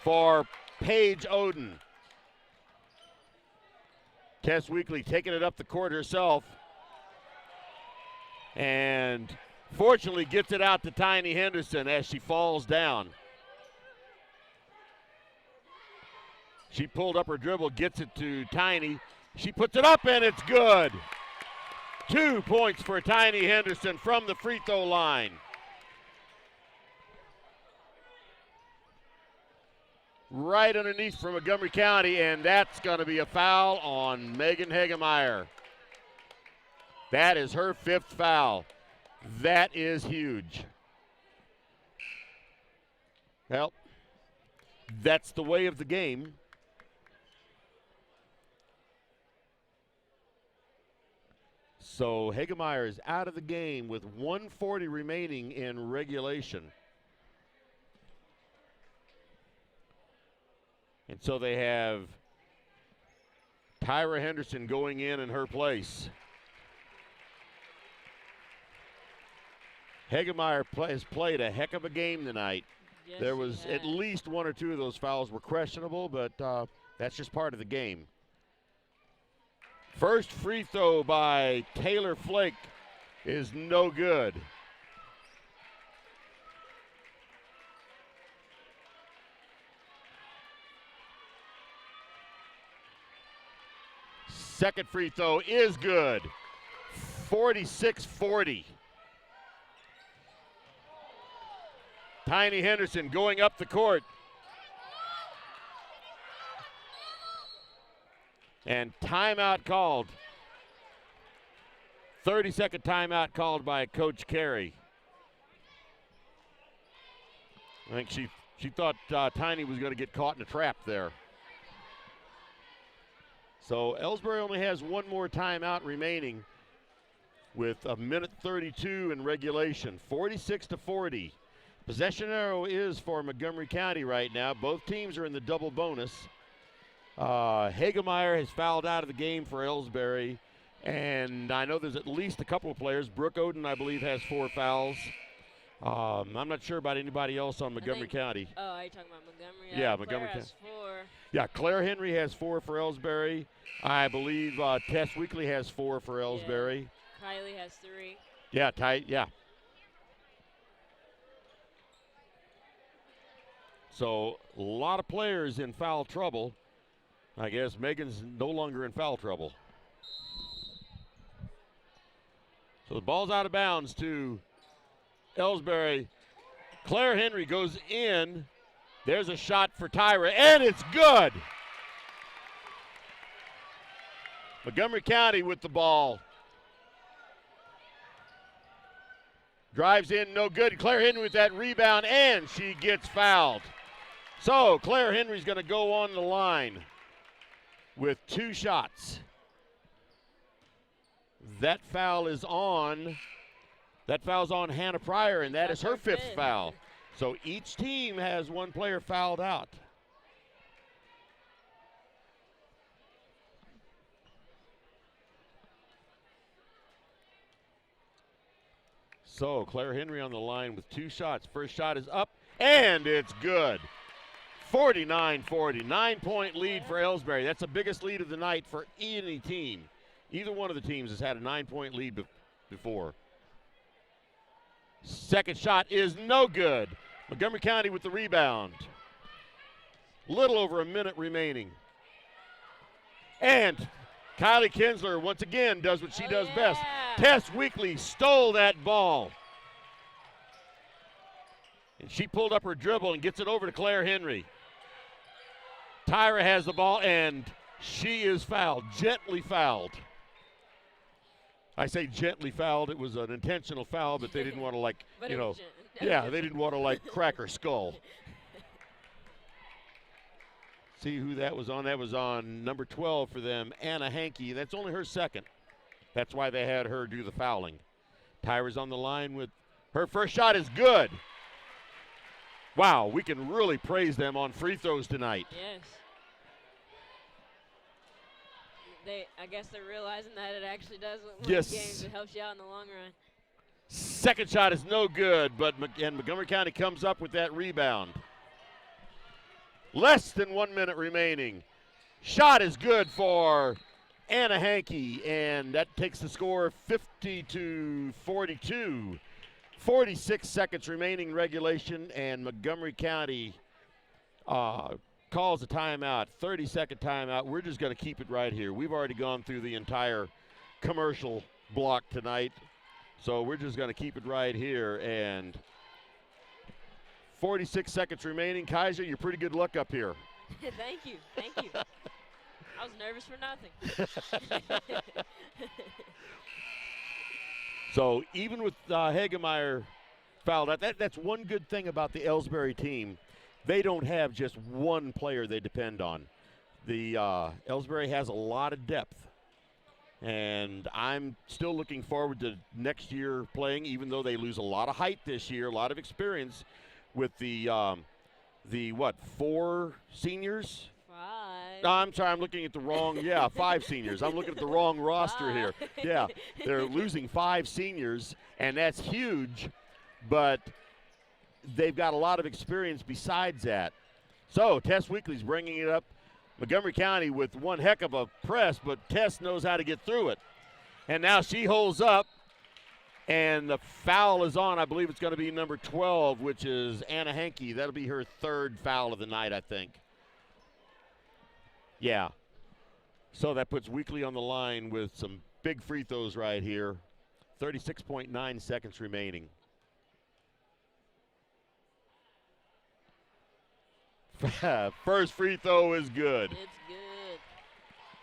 A: for Paige Oden. Tess Weekly taking it up the court herself. And fortunately gets it out to Tiny Henderson as she falls down. She pulled up her dribble, gets it to Tiny. She puts it up, and it's good. 2 points for Tiny Henderson from the free throw line. right underneath from Montgomery County, and that's going to be a foul on Megan Hagemeyer. That is her 5th foul. That is huge. Well, that's the way of the game. So Hagemeyer is out of the game with 1:40 remaining in regulation. And so they have Tyra Henderson going in her place. Hagemeyer has played a heck of a game tonight.
B: Yes,
A: There was at least 1 or 2 of those fouls were questionable, but that's just part of the game. First free throw by Taylor Flake is no good. Second free throw is good. 46-40. Tiny Henderson going up the court. And timeout called. 30-second timeout called by Coach Carey. I think she thought Tiny was going to get caught in a trap there. So Elsberry only has 1 more timeout remaining with 1:32 in regulation. 46-40. Possession arrow is for Montgomery County right now. Both teams are in the double bonus. Hagemeyer has fouled out of the game for Elsberry. And I know there's at least a couple of players. Brooke Oden, I believe, has 4 fouls. I'm not sure about anybody else on Montgomery County.
B: Oh, are you talking about Montgomery?
A: Yeah,
B: Claire
A: Montgomery
B: has
A: County.
B: 4.
A: Yeah, Claire Henry has 4 for Elsberry. I believe Tess Weekly has 4 for Elsberry.
B: Yeah. Kylie has 3.
A: Yeah, tight, yeah. So a lot of players in foul trouble. I guess Megan's no longer in foul trouble. So the ball's out of bounds to Elsberry. Claire Henry goes in. There's a shot for Tyra, and it's good. Montgomery County with the ball. Drives in, no good. Claire Henry with that rebound, and she gets fouled. So Claire Henry's going to go on the line with 2 shots. That foul is on. That foul's on Hannah Pryor, and that is her 5th foul. So each team has 1 player fouled out. So Claire Henry on the line with 2 shots. First shot is up, and it's good. 49-40, 9-point lead for Elsberry. That's the biggest lead of the night for any team. Either one of the teams has had a 9-point lead before. Second shot is no good. Montgomery County with the rebound. Little over a minute remaining. And Kylie Kinsler once again does what she does best. Tess Weekly stole that ball. And she pulled up her dribble and gets it over to Claire Henry. Tyra has the ball, and she is fouled, gently fouled. I say gently fouled. It was an intentional foul, but they didn't want to, they didn't want to, crack her skull. See who that was on. That was on number 12 for them, Anna Hankey. That's only her 2nd. That's why they had her do the fouling. Tyra's on the line with her first shot is good. Wow, we can really praise them on free throws tonight.
B: Yes. I guess they're realizing that it actually does win games. It helps you out in the long run.
A: Second shot is no good, and Montgomery County comes up with that rebound. Less than 1 minute remaining. Shot is good for Anna Hankey, and that takes the score 50-42. 46 seconds remaining regulation, and Montgomery County calls a timeout, 30-second timeout. We're just going to keep it right here. We've already gone through the entire commercial block tonight, so we're just going to keep it right here. And 46 seconds remaining. Kaiser, you're pretty good luck up here.
B: Thank you. I was nervous for nothing.
A: So even with Hagemeyer fouled out, that's one good thing about the Elsberry team. They don't have just one player they depend on. The Elsberry has a lot of depth. And I'm still looking forward to next year playing, even though they lose a lot of height this year, a lot of experience with the 4 seniors?
B: 5.
A: No, I'm sorry, I'm looking at the wrong, 5 seniors. I'm looking at the wrong roster here. Yeah, they're losing 5 seniors, and that's huge, but they've got a lot of experience besides that. So Tess Weekly's bringing it up. Montgomery County with one heck of a press, but Tess knows how to get through it. And now she holds up, and the foul is on. I believe it's going to be number 12, which is Anna Hankey. That'll be her 3rd foul of the night, I think. Yeah. So that puts Weekly on the line with some big free throws right here. 36.9 seconds remaining. First free throw is good.
B: It's good.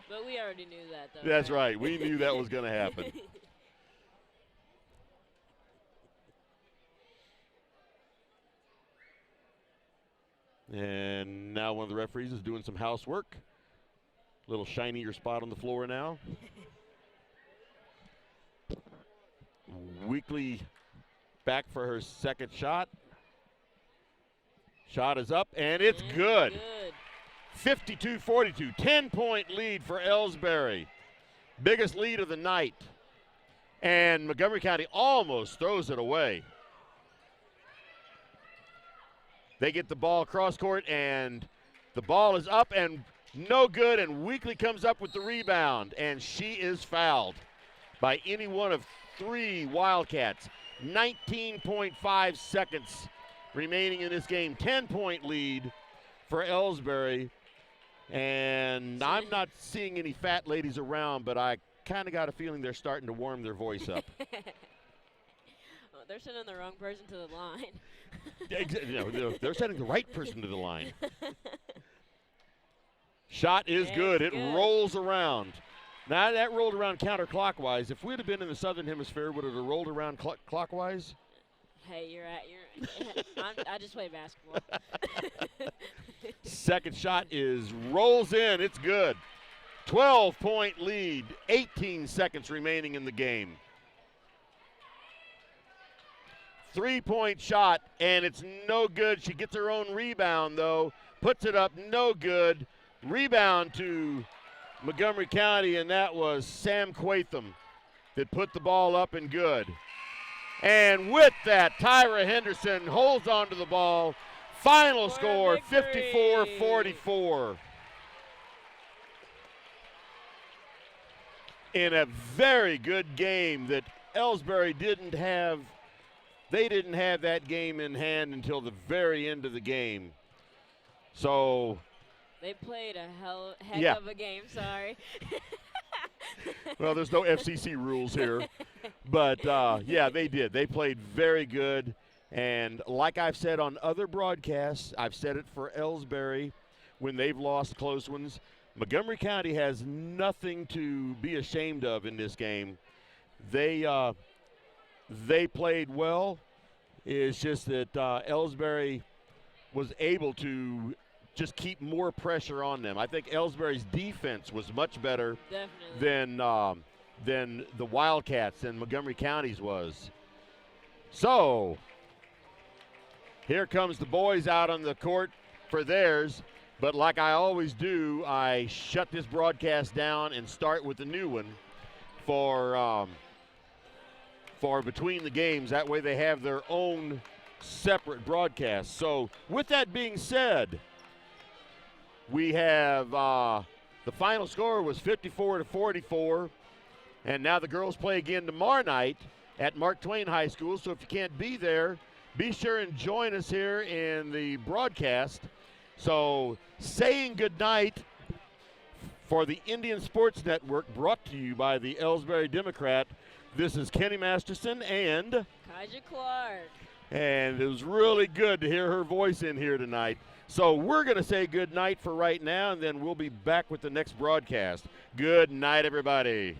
B: But we already knew that, though.
A: That's right. We knew that was going to happen. And now one of the referees is doing some housework. Little shinier spot on the floor now. Weekly back for her 2nd shot. Shot is up, and it's good. 52-42, 10-point lead for Elsberry. Biggest lead of the night. And Montgomery County almost throws it away. They get the ball cross court, and the ball is up and no good, and Weekly comes up with the rebound, and she is fouled by any one of 3 Wildcats. 19.5 seconds remaining in this game. 10-point lead for Elsberry. And I'm not seeing any fat ladies around, but I kind of got a feeling they're starting to warm their voice up.
B: Well, they're sending the wrong person to the line.
A: They're sending the right person to the line. Shot is good. It rolls around. Now, that rolled around counterclockwise. If we'd have been in the southern hemisphere, would it have rolled around clockwise?
B: Hey, I just play basketball.
A: Second shot rolls in. It's good. 12-point lead. 18 seconds remaining in the game. 3-point shot, and it's no good. She gets her own rebound, though. Puts it up, no good. Rebound to Montgomery County, and that was Sam Quatham that put the ball up and good. And with that, Tyra Henderson holds on to the ball. Final score, 54-44. In a very good game that Elsberry didn't have. They didn't have that game in hand until the very end of the game. So
B: they played a heck of a game, sorry.
A: Well, there's no FCC rules here. But, they did. They played very good. And like I've said on other broadcasts, I've said it for Elsberry when they've lost close ones, Montgomery County has nothing to be ashamed of in this game. They played well. It's just that Elsberry was able to just keep more pressure on them. I think Elsberry's defense was much better than the Wildcats and Montgomery County's was. So here comes the boys out on the court for theirs. But like I always do, I shut this broadcast down and start with a new one for between the games. That way they have their own separate broadcast. So with that being said, we have the final score was 54-44, and now the girls play again tomorrow night at Mark Twain High School. So if you can't be there, be sure and join us here in the broadcast. So saying goodnight for the Indian Sports Network, brought to you by the Elsberry Democrat, this is Kenny Masterson and
B: Kaja Clark.
A: And it was really good to hear her voice in here tonight. So we're going to say good night for right now, and then we'll be back with the next broadcast. Good night, everybody.